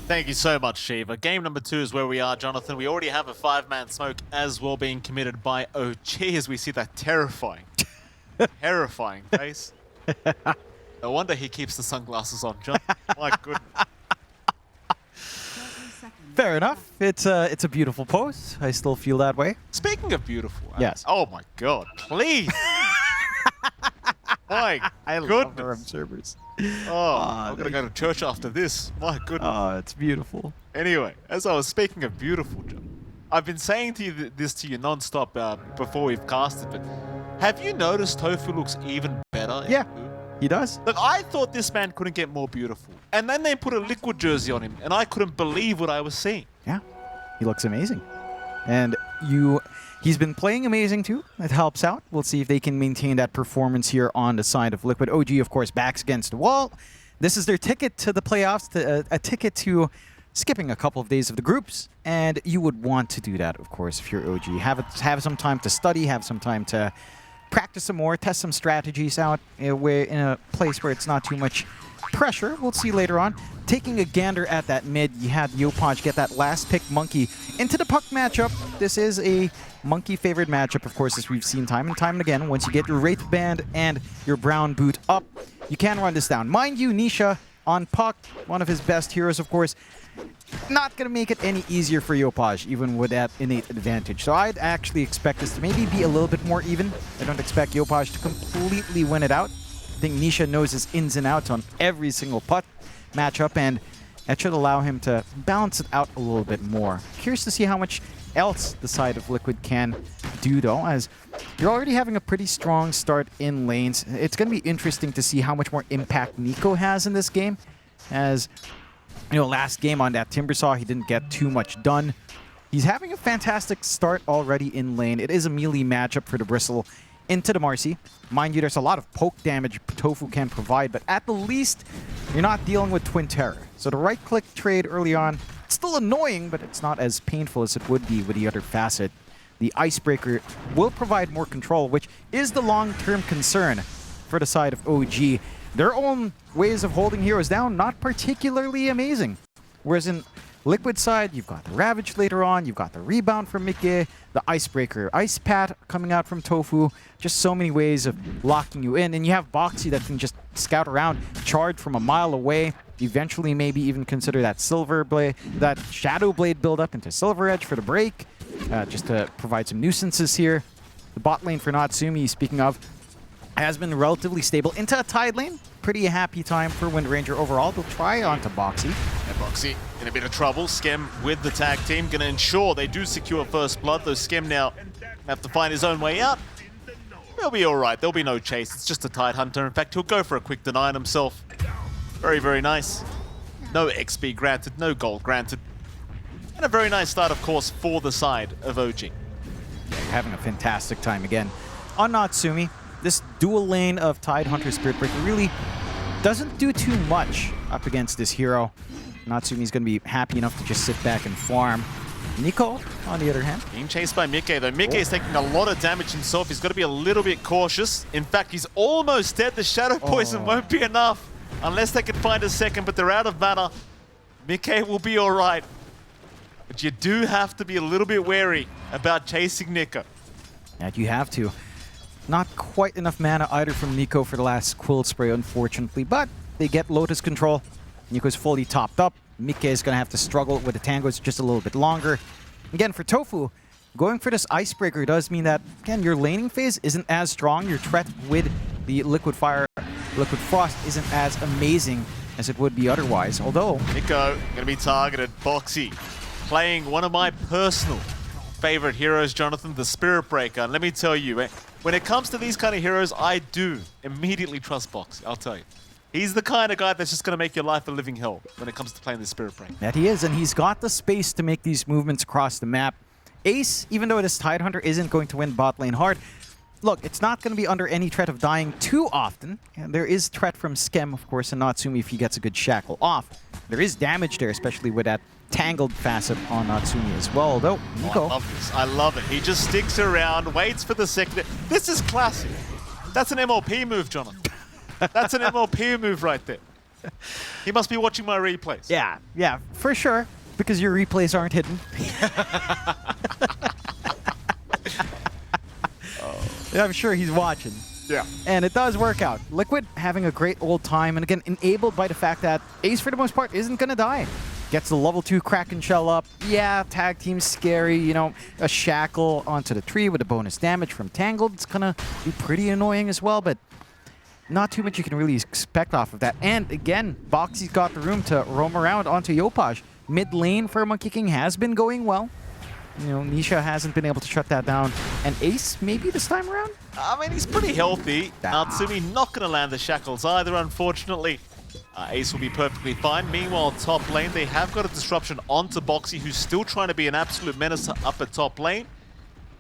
Thank you so much, Shiva. Game number 2 is where we are, Jonathan. We already have a 5-man smoke as well being committed by OG as we see that terrifying, terrifying face. No wonder he keeps the sunglasses on, John. My goodness. Fair enough. It's a beautiful pose. I still feel that way. Speaking of beautiful, yes. Oh my God! Please. My I goodness. love RM servers. Oh, I'm gonna go to church after this. My goodness. Oh, it's beautiful. Anyway, as I was speaking of beautiful, John, I've been saying to you this to you non-stop before we've casted, but have you noticed Tofu looks even better? Yeah, he does. Look, I thought this man couldn't get more beautiful. And then they put a Liquid jersey on him, and I couldn't believe what I was seeing. Yeah, he looks amazing. And he's been playing amazing too. It helps out. We'll see if they can maintain that performance here on the side of Liquid. OG, of course, backs against the wall. This is their ticket to the playoffs, a ticket to skipping a couple of days of the groups. And you would want to do that, of course, if you're OG. Have some time to study, have some time to practice some more, test some strategies out in a place where it's not too much pressure. We'll see later on. taking a gander at that mid, you had Yopaj get that last pick Monkey into the puck matchup. This is a Monkey-favored matchup, of course, as we've seen time and time again. Once you get your Wraith Band and your Brown Boot up, you can run this down. Mind you, Nisha on puck, one of his best heroes, of course, not going to make it any easier for Yopaj, even with that innate advantage. So I'd actually expect this to maybe be a little bit more even. I don't expect Yopaj to completely win it out. I think Nisha knows his ins and outs on every single puck matchup, and that should allow him to balance it out a little bit more. Curious to see how much else the side of Liquid can do, though, as you're already having a pretty strong start in lanes. It's going to be interesting to see how much more impact Nico has in this game, as you know, last game on that Timbersaw, he didn't get too much done. He's having a fantastic start already in lane. It is a melee matchup for the Bristle into the Marcy. Mind you, there's a lot of poke damage Tofu can provide, but at the least, you're not dealing with Twin Terror. So the right-click trade early on, it's still annoying, but it's not as painful as it would be with the other facet. The Icebreaker will provide more control, which is the long-term concern for the side of OG. Their own ways of holding heroes down, not particularly amazing. Whereas in Liquid side, you've got the Ravage later on, you've got the Rebound from Mikke, the Icebreaker, Ice Pat coming out from Tofu. Just so many ways of locking you in. And you have Boxy that can just scout around, charge from a mile away, eventually maybe even consider that Silver Blade, that Shadow Blade build up into Silver Edge for the break, just to provide some nuisances here. The bot lane for Natsumi, speaking of, has been relatively stable into a Tide lane. Pretty happy time for Wind Ranger overall. They'll try onto Boxy. And Boxy in a bit of trouble. Skem with the tag team, going to ensure they do secure first blood, though Skem now have to find his own way out. He'll be all right. There'll be no chase. It's just a Tide Hunter. In fact, he'll go for a quick deny on himself. Very, very nice. No XP granted, no gold granted. And a very nice start, of course, for the side of OG. Having a fantastic time again on Natsumi. This dual lane of Tide Hunter Spirit Breaker really doesn't do too much up against this hero. Natsumi's going to be happy enough to just sit back and farm. Nico, on the other hand, being chased by Mikke, though. Mikke is taking a lot of damage himself. He's got to be a little bit cautious. In fact, he's almost dead. The Shadow Poison won't be enough unless they can find a second, but they're out of mana. Mikke will be all right. But you do have to be a little bit wary about chasing Nico. And you have to. Not quite enough mana either from Nico for the last Quill Spray, unfortunately, but they get Lotus control. Nico's fully topped up. Mikke is going to have to struggle with the tangos just a little bit longer. Again, for Tofu, going for this Icebreaker does mean that, again, your laning phase isn't as strong. Your threat with the Liquid Fire, Liquid Frost isn't as amazing as it would be otherwise, although... Nico going to be targeted. Boxy playing one of my personal favorite heroes, Jonathan, the Spirit Breaker. And let me tell you, when it comes to these kind of heroes, I do immediately trust Boxy, I'll tell you. He's the kind of guy that's just going to make your life a living hell when it comes to playing the Spirit Breaker. That he is, and he's got the space to make these movements across the map. Ace, even though this Tide Hunter isn't going to win bot lane hard, look, it's not going to be under any threat of dying too often. And there is threat from Skem, of course, and Natsumi if he gets a good shackle off. There is damage there, especially with that tangled facet on Natsumi as well, although Nico... I love this. I love it. He just sticks around, waits for the second. This is classic. That's an MLP move, Jonathan. That's an MLP move right there. He must be watching my replays. Yeah, for sure, because your replays aren't hidden. Yeah, I'm sure he's watching. Yeah. And it does work out. Liquid having a great old time, and again, enabled by the fact that Ace, for the most part, isn't going to die. Gets the level 2 Kraken Shell up. Yeah, tag team's scary. You know, a shackle onto the tree with a bonus damage from Tangled. It's going to be pretty annoying as well, but not too much you can really expect off of that. And again, Boxy's got the room to roam around onto Yopaj. Mid lane for Monkey King has been going well. You know, Nisha hasn't been able to shut that down. And Ace, maybe this time around? I mean, he's pretty healthy. Natsumi not going to land the shackles either, unfortunately. Ace will be perfectly fine. Meanwhile, top lane, they have got a disruption onto Boxy, who's still trying to be an absolute menace up at top lane.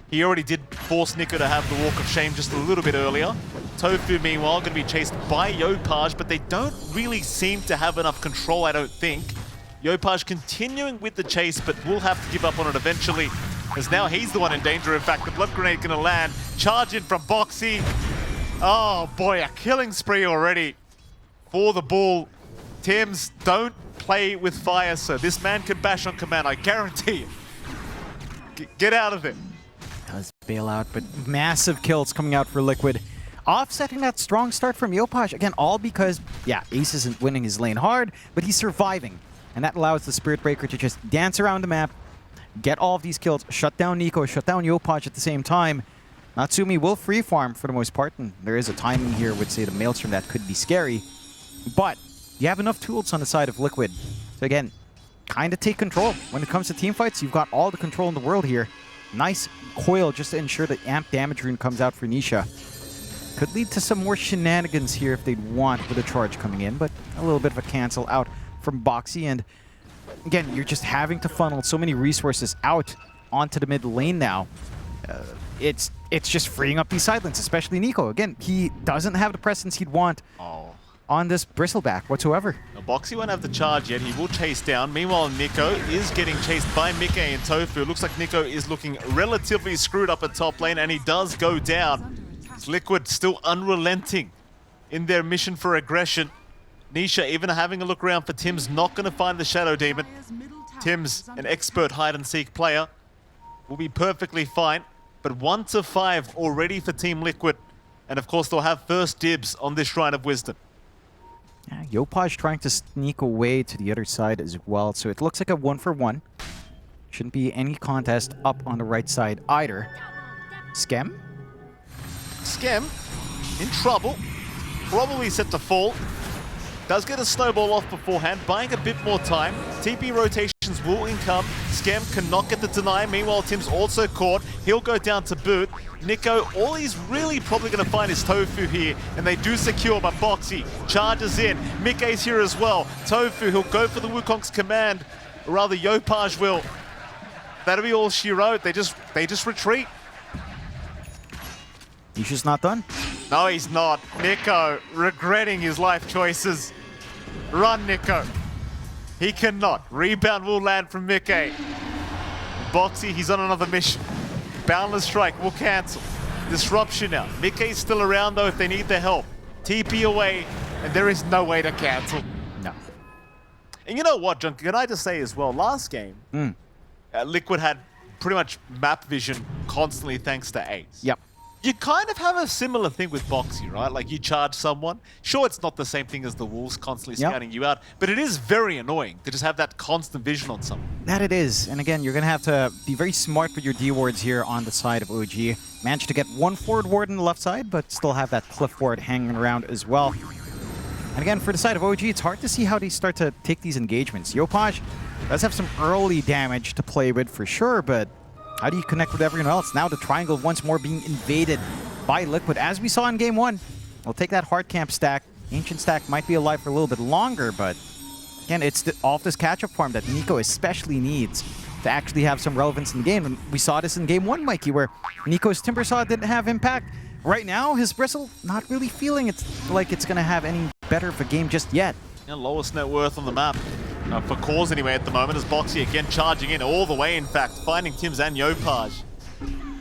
He already did force Nico to have the Walk of Shame just a little bit earlier. Tofu, meanwhile, going to be chased by Yopaj, but they don't really seem to have enough control, I don't think. Yopaj continuing with the chase, but will have to give up on it eventually, as now he's the one in danger. In fact, the Blood Grenade going to land. Charge in from Boxy. Oh boy, a killing spree already for the Bull. Tims, don't play with fire, sir. This man can bash on command, I guarantee you. Get out of it. Does bail out, but massive kills coming out for Liquid. Offsetting that strong start from Yopaj. Again, all because, yeah, Ace isn't winning his lane hard, but he's surviving. And that allows the Spirit Breaker to just dance around the map, get all of these kills, shut down Nico, shut down Yopaj at the same time. Natsumi will free farm for the most part, and there is a timing here with, say, the Maelstrom that could be scary. But you have enough tools on the side of Liquid. So again, kind of take control. When it comes to teamfights, you've got all the control in the world here. Nice coil just to ensure that Amp Damage Rune comes out for Nisha. Could lead to some more shenanigans here if they'd want with a charge coming in, but a little bit of a cancel out from Boxy. And again, you're just having to funnel so many resources out onto the mid lane now. It's just freeing up these side lanes, especially Nico. Again, he doesn't have the presence he'd want on this Bristleback whatsoever. Now, Boxy won't have the charge yet. He will chase down. Meanwhile, Nico is getting chased by Mike and Tofu. It looks like Nico is looking relatively screwed up at top lane, and he does go down. It's Liquid still unrelenting in their mission for aggression. Nisha even having a look around for Tim's, not going to find the Shadow Demon. Tim's an expert hide-and-seek player. Will be perfectly fine. But 1 to 5 already for Team Liquid. And of course, they'll have first dibs on this Shrine of Wisdom. Yeah, Yopaj trying to sneak away to the other side as well. So it looks like a 1-for-1. Shouldn't be any contest up on the right side either. Skem? Skem in trouble. Probably set to fall. Does get a snowball off beforehand, buying a bit more time. TP rotations will income. Skem cannot get the deny. Meanwhile, Tim's also caught. He'll go down to boot. Nico, all he's really probably going to find is Tofu here, and they do secure, but Boxy charges in. Mickey's here as well. Tofu, he'll go for the Wukong's command, or rather Yopaj will. That'll be all she wrote. They just retreat. Nisha's not done. No, he's not. Nico regretting his life choices. Run, Nico. He cannot. Rebound will land from Mickey. Boxy, he's on another mission. Boundless Strike will cancel. Disruption now. Mickey's still around though if they need the help. TP away, and there is no way to cancel. No. And you know what, John? Can I just say as well, last game, Liquid had pretty much map vision constantly thanks to Ace. Yep. You kind of have a similar thing with Boxy, right? Like you charge someone. Sure, it's not the same thing as the Wolves constantly scouting you out, but it is very annoying to just have that constant vision on someone. That it is. And again, you're going to have to be very smart with your D wards here on the side of OG. Managed to get one forward ward on the left side, but still have that cliff ward hanging around as well. And again, for the side of OG, it's hard to see how they start to take these engagements. Yopaj does have some early damage to play with for sure, but how do you connect with everyone else? Now the triangle once more being invaded by Liquid, as we saw in Game 1. We'll take that hard camp stack. Ancient stack might be alive for a little bit longer, but again, it's all of this catch-up farm that Nico especially needs to actually have some relevance in the game. And we saw this in Game 1, Mikey, where Nico's Timbersaw didn't have impact. Right now, his Bristle not really feeling like it's going to have any better of a game just yet. Yeah, lowest net worth on the map. For Cause anyway at the moment, as Boxy again charging in all the way, in fact, finding Tim's and Yopaj.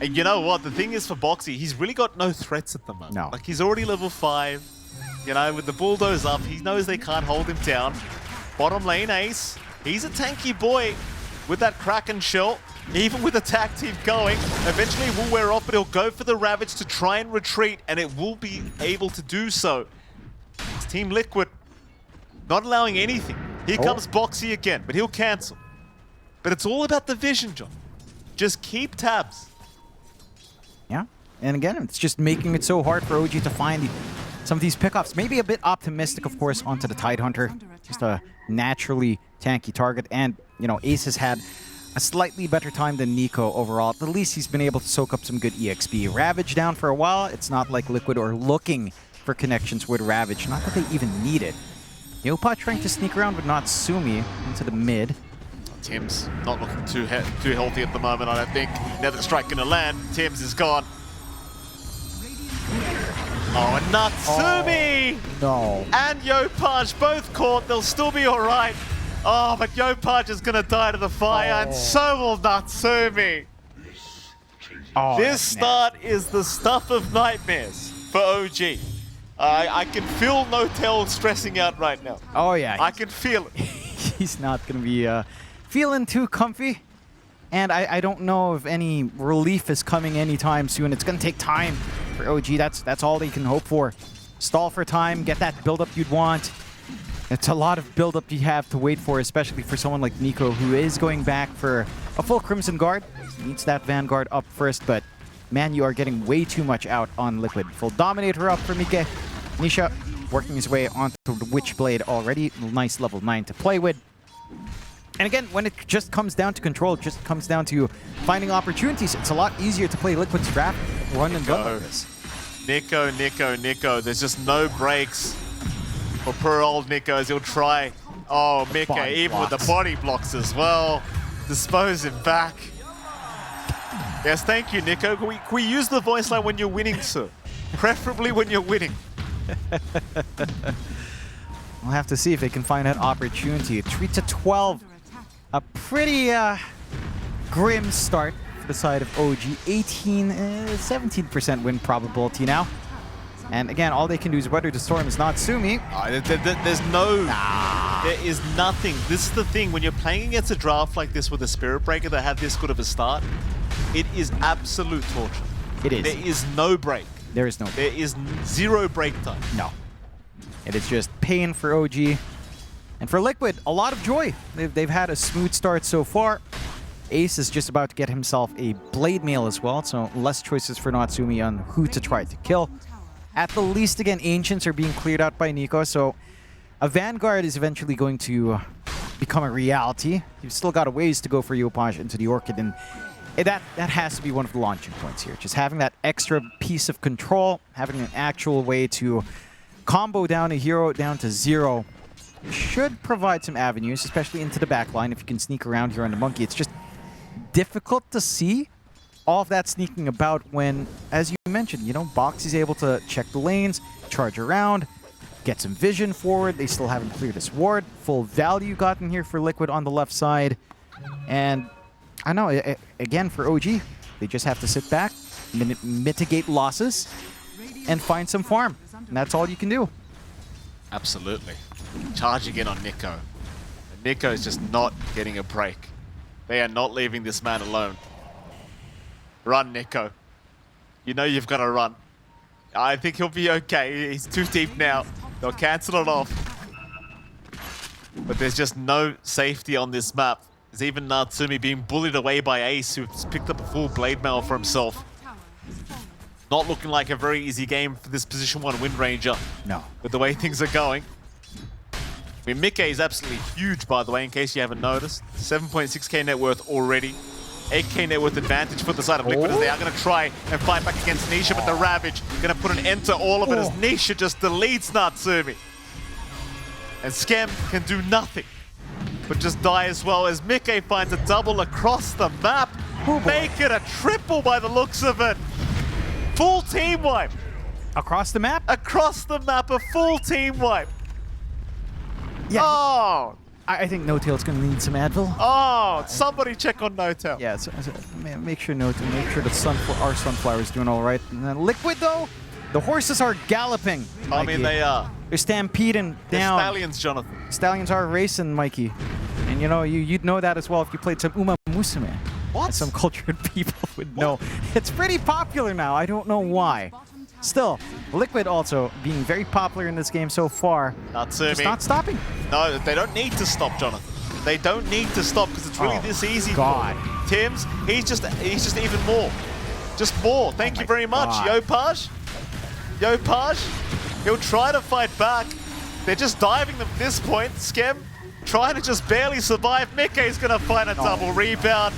And you know what, the thing is for Boxy, he's really got no threats at the moment. No. Like he's already level 5. You know, with the bulldoze up, he knows they can't hold him down. Bottom lane Ace, he's a tanky boy with that Kraken shell. Even with the tag team going, eventually it will wear off, but he'll go for the Ravage to try and retreat, and it will be able to do so. It's Team Liquid not allowing anything. Here comes Boxy again, but he'll cancel. But it's all about the vision, John. Just keep tabs. Yeah, and again, it's just making it so hard for OG to find some of these pickups. Maybe a bit optimistic, of course, onto the Tidehunter. Just a naturally tanky target. And, you know, Ace has had a slightly better time than Nico overall. At least he's been able to soak up some good EXP. Ravage down for a while. It's not like Liquid are looking for connections with Ravage. Not that they even need it. Yopaj trying to sneak around with Natsumi into the mid. Tim's not looking too healthy at the moment, I don't think. Now that the strike gonna land, Tim's is gone. Oh, and Natsumi! No. And Yopaj both caught. They'll still be all right. Oh, but Yopaj is gonna die to the fire, and so will Natsumi. Oh, this start is the stuff of nightmares for OG. I can feel Notel stressing out right now. Oh, yeah. I can feel it. he's not going to be feeling too comfy. And I don't know if any relief is coming anytime soon. It's going to take time for OG. That's all they can hope for. Stall for time, get that build-up you'd want. It's a lot of build-up you have to wait for, especially for someone like Nico, who is going back for a full Crimson Guard. Needs that Vanguard up first, but man, you are getting way too much out on Liquid. Full Dominator up for Mike. Nisha working his way onto the Witchblade already. Nice level 9 to play with. And again, when it just comes down to control, it just comes down to finding opportunities. It's a lot easier to play Liquid's draft, run and gun like this. Nico. There's just no breaks for poor old Nico as he'll try. Oh, Mika, even with the body blocks as well. Dispose him back. Yes, thank you, Nico. Can we use the voice line when you're winning, sir? Preferably when you're winning. We'll have to see if they can find that opportunity. 3-12. A pretty grim start for the side of OG. 17% win probability now. And again, all they can do is weather the storm is not Sumi. There's no... There is nothing. This is the thing. When you're playing against a draft like this with a Spirit Breaker that had this good of a start, it is absolute torture. It is. There is no break. There is no break. There is zero break time. No. It is just pain for OG. And for Liquid, a lot of joy. They've had a smooth start so far. Ace is just about to get himself a Blade Mail as well, so less choices for Natsumi on who to try to kill. At the least, again, Ancients are being cleared out by Nico, so a Vanguard is eventually going to become a reality. You've still got a ways to go for Yopaj into the Orchid, and that has to be one of the launching points here. Just having that extra piece of control, having an actual way to combo down a hero down to 0 should provide some avenues, especially into the back line if you can sneak around here on the Monkey. It's just difficult to see all of that sneaking about when, as you mentioned, you know, Box is able to check the lanes, charge around, get some vision forward. They still haven't cleared this ward. Full value gotten here for Liquid on the left side. And I know, again, for OG, they just have to sit back, mitigate losses, and find some farm. And that's all you can do. Absolutely. Charging in on Nico. And Nico is just not getting a break. They are not leaving this man alone. Run, Nico. You know you've got to run. I think he'll be okay. He's too deep now. They'll cancel it off. But there's just no safety on this map. There's even Natsumi being bullied away by Ace, who's picked up a full Blade Mail for himself. Not looking like a very easy game for this position 1 Wind Ranger. No. With the way things are going. I mean, Mike is absolutely huge, by the way, in case you haven't noticed. 7.6k net worth already. 8k net worth advantage for the side of Liquid as they are going to try and fight back against Nisha, but the Ravage going to put an end to all of it as Nisha just deletes Natsumi. And Skem can do nothing but just die as well as Mike finds a double across the map. Make it a triple by the looks of it. Full team wipe. Across the map? Across the map, a full team wipe. Yeah. Oh. I think No-Tail's going to need some Advil. Oh, somebody check on No-Tail. Yeah, so make sure No-Tail, make sure that our Sunflower is doing all right. And then Liquid, though, the horses are galloping. Mikey. I mean, they are. They're stampeding down. They're stallions, Jonathan. Stallions are racing, Mikey. And you know, you'd know that as well if you played some Uma Musume. What? Some cultured people would know. It's pretty popular now. I don't know why. Still, Liquid also being very popular in this game so far. Just not stopping. No, they don't need to stop, Jonathan. They don't need to stop because it's really this easy. God. For Tim's, he's just even more. Just more. Thank you very much, Yopaj. Yopaj, he'll try to fight back. They're just diving them at this point. Skem trying to just barely survive. Mike's going to find a double rebound.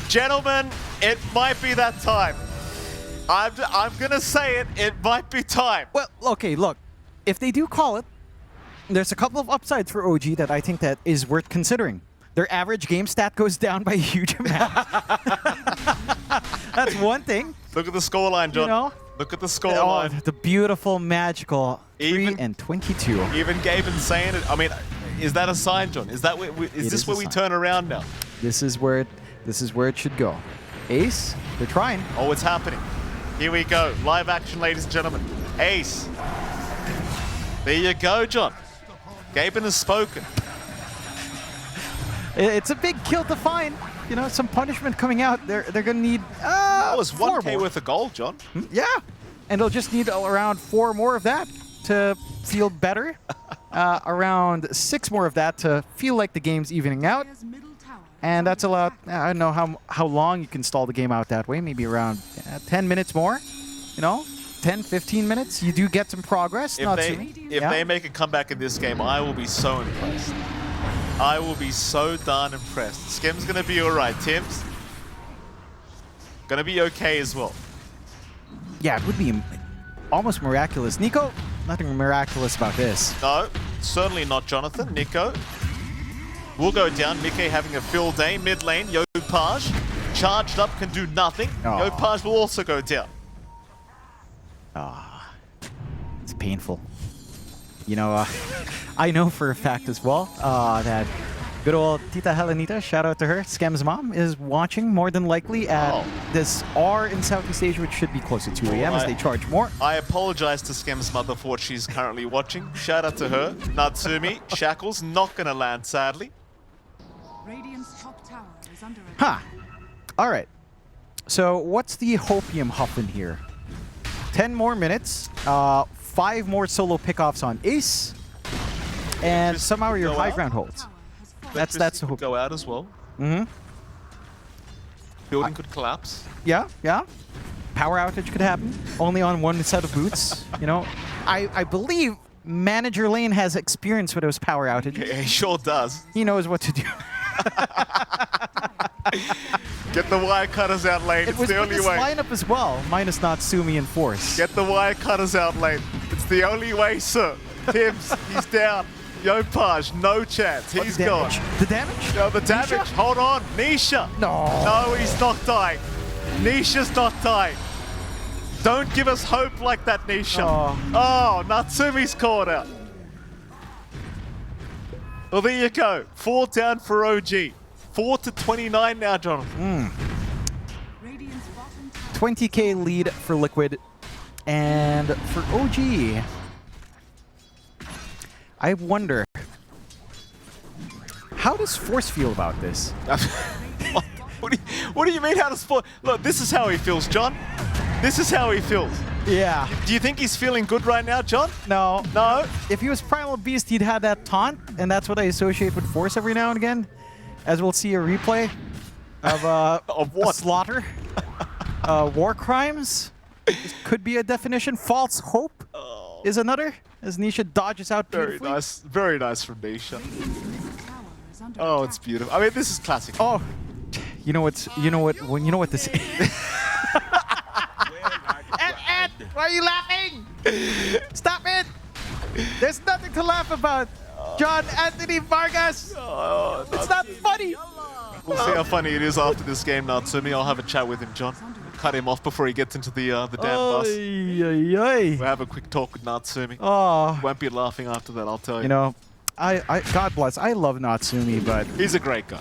Gentlemen, it might be that time. I'm going to say it. It might be time. Well, okay, look. If they do call it, there's a couple of upsides for OG that I think that is worth considering. Their average game stat goes down by a huge amount. That's one thing. Look at the scoreline, John. You know? Look at the scoreline. Oh, the beautiful, magical 3-22. Even Gabe and saying it. I mean, is that a sign, John? Is that this where we turn around now? This is where it should go. Ace, they're trying. Oh, it's happening. Here we go. Live action, ladies and gentlemen. Ace. There you go, John. Gaben has spoken. It's a big kill to find. You know, some punishment coming out. They're gonna need That was 4 1K more. worth of gold, John. Yeah, and they'll just need around 4 more of that to feel better. Around 6 more of that to feel like the game's evening out. And that's allowed. I don't know how long you can stall the game out that way. Maybe around 10 minutes more. You know, 10, 15 minutes. You do get some progress. If they make a comeback in this game, I will be so impressed. I will be so darn impressed. Skem's gonna be alright. Tim's gonna be okay as well. Yeah, it would be almost miraculous. Nico, nothing miraculous about this. No, certainly not Jonathan. Nico will go down. Mickey having a field day. Mid lane, Yopaj charged up, can do nothing. Oh. Yopaj will also go down. It's painful. You know, I know for a fact as well that good old Tita Helenita, shout out to her, Skem's mom, is watching more than likely at this R in Southeast Asia, which should be close to 2 a.m. as they charge more. I apologize to Skem's mother for what she's currently watching. Shout out to her. Natsumi, Shackles, not going to land, sadly. Radiant's top tower is under attack. Huh. All right. So what's the hopium huffing here? 10 more minutes. 5 more solo pickoffs on Ace. And Just somehow your go high out? ground holds. That's the Electricity hope. could go out as well. Mm-hmm. Building could collapse. Yeah, yeah. Power outage could happen. Only on one set of boots. You know, I believe Manager Lane has experience with those power outages. He sure does. He knows what to do. Get the wire cutters out, Lane. It It's was the with only this way. lineup as well, minus Natsumi and Force. Get the wire cutters out, Lane. It's the only way, sir. Tim's, he's down. Yopaj, no chance. He's the gone. damage. The damage? No, the damage. Nisha? Hold on. Nisha. No. No, he's not dying. Nisha's not dying. Don't give us hope like that, Nisha. Oh, Natsumi's caught out. Well, there you go. 4 down for OG. 4-29 now, Jonathan. Radiant's bottom tower 20k lead for Liquid. And for OG, I wonder, how does Force feel about this? What do you mean how to sport? Look, this is how he feels, John. This is how he feels. Yeah. Do you think he's feeling good right now, John? No. No? If he was Primal Beast, he'd have that taunt, and that's what I associate with Force every now and again. As we'll see a replay of Of what? a slaughter. War crimes. This could be a definition. False hope is another. As Nisha dodges out Very beautifully. nice. Very nice from Nisha. tower is under Oh, attack. it's beautiful. I mean, this is classic. Oh, you know what this is. Ed, why are you laughing? Stop it! There's nothing to laugh about. John Anthony Vargas. Oh, It's not funny. We'll see how funny it is after this game, Natsumi. I'll have a chat with him, John. Cut him off before he gets into the damn bus. We'll have a quick talk with Natsumi. Oh, Won't be laughing after that, I'll tell you. you know, I God bless. I love Natsumi, but He's a great guy.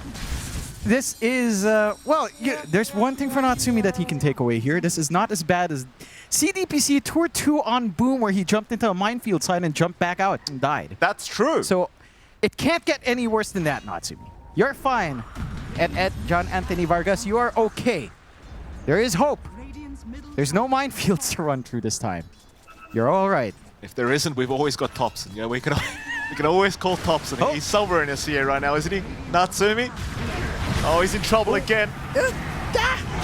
this is well. There's one thing for Natsumi that he can take away here. This is not as bad as CDPC Tour 2 on Boom, where he jumped into a minefield side and jumped back out and died. That's true. So it can't get any worse than that, Natsumi. You're fine. At John Anthony Vargas, you are okay. There is hope. Radiant's middle There's no minefields to run through this time. You're all right. If there isn't, we've always got Thompson. You know, we can always call Thompson. Oh. He's somewhere in his CA right now, isn't he? Natsumi? Oh, he's in trouble again.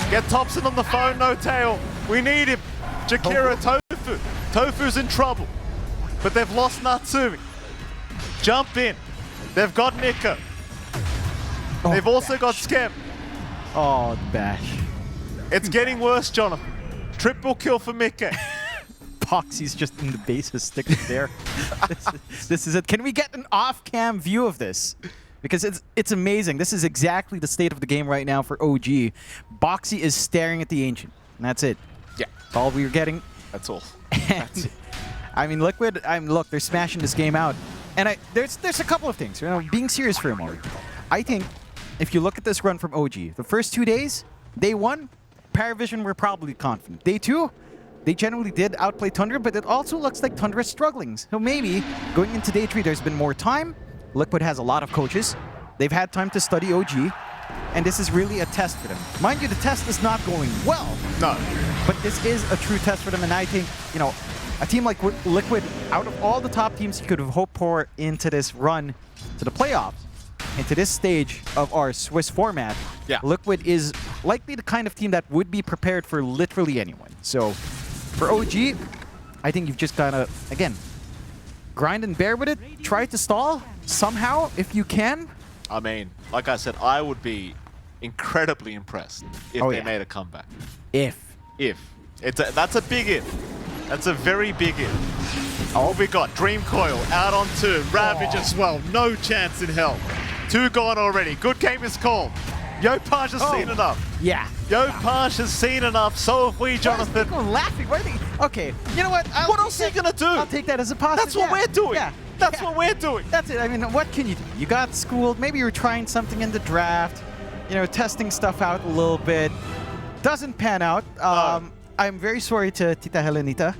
Get Thompson on the phone, no tail. We need him. Jakira Tofu. Tofu's in trouble. But they've lost Natsumi. Jump in. They've got Nico. Oh, They've also got Skem. Oh, bash. It's getting worse, Jonathan. Triple kill for Mickey. Poxy's just in the bases sticking there. This is it. Can we get an off-cam view of this? Because it's amazing. This is exactly the state of the game right now for OG. Boxy is staring at the Ancient. And that's it. Yeah, That's all we're getting. that's all. And, I mean, Liquid, look, they're smashing this game out. And there's a couple of things. You know, being serious for a moment. I think if you look at this run from OG, the first 2 days, day 1, PARIVISION were probably confident. Day 2, they generally did outplay Tundra, but it also looks like Tundra is struggling. So maybe going into day 3, there's been more time. Liquid has a lot of coaches. They've had time to study OG, and this is really a test for them. Mind you, the test is not going well. No. But this is a true test for them, and I think, you know, a team like Liquid, out of all the top teams you could have hoped for into this run to the playoffs, into this stage of our Swiss format, Yeah. Liquid is likely the kind of team that would be prepared for literally anyone. So for OG, I think you've just gotta, again, grind and bear with it, try to stall somehow if you can. I mean, like I said, I would be incredibly impressed if Oh, they yeah. made a comeback. If. That's a big if. That's a very big if. Oh, we got Dream Coil out on 2. Ravage as well. No chance in hell. 2 gone already. Good game is called. Yopaj has seen enough. Yeah. Yopaj has seen enough. So have we, Jonathan. People laughing. Why are they? Okay, you know what? What else are you gonna do? I'll take that as a positive. That's what yeah. we're doing. Yeah. That's Yeah. what we're doing. That's it. I mean, what can you do? You got schooled. Maybe you were trying something in the draft. You know, testing stuff out a little bit. Doesn't pan out. I'm very sorry to Tita Helenita.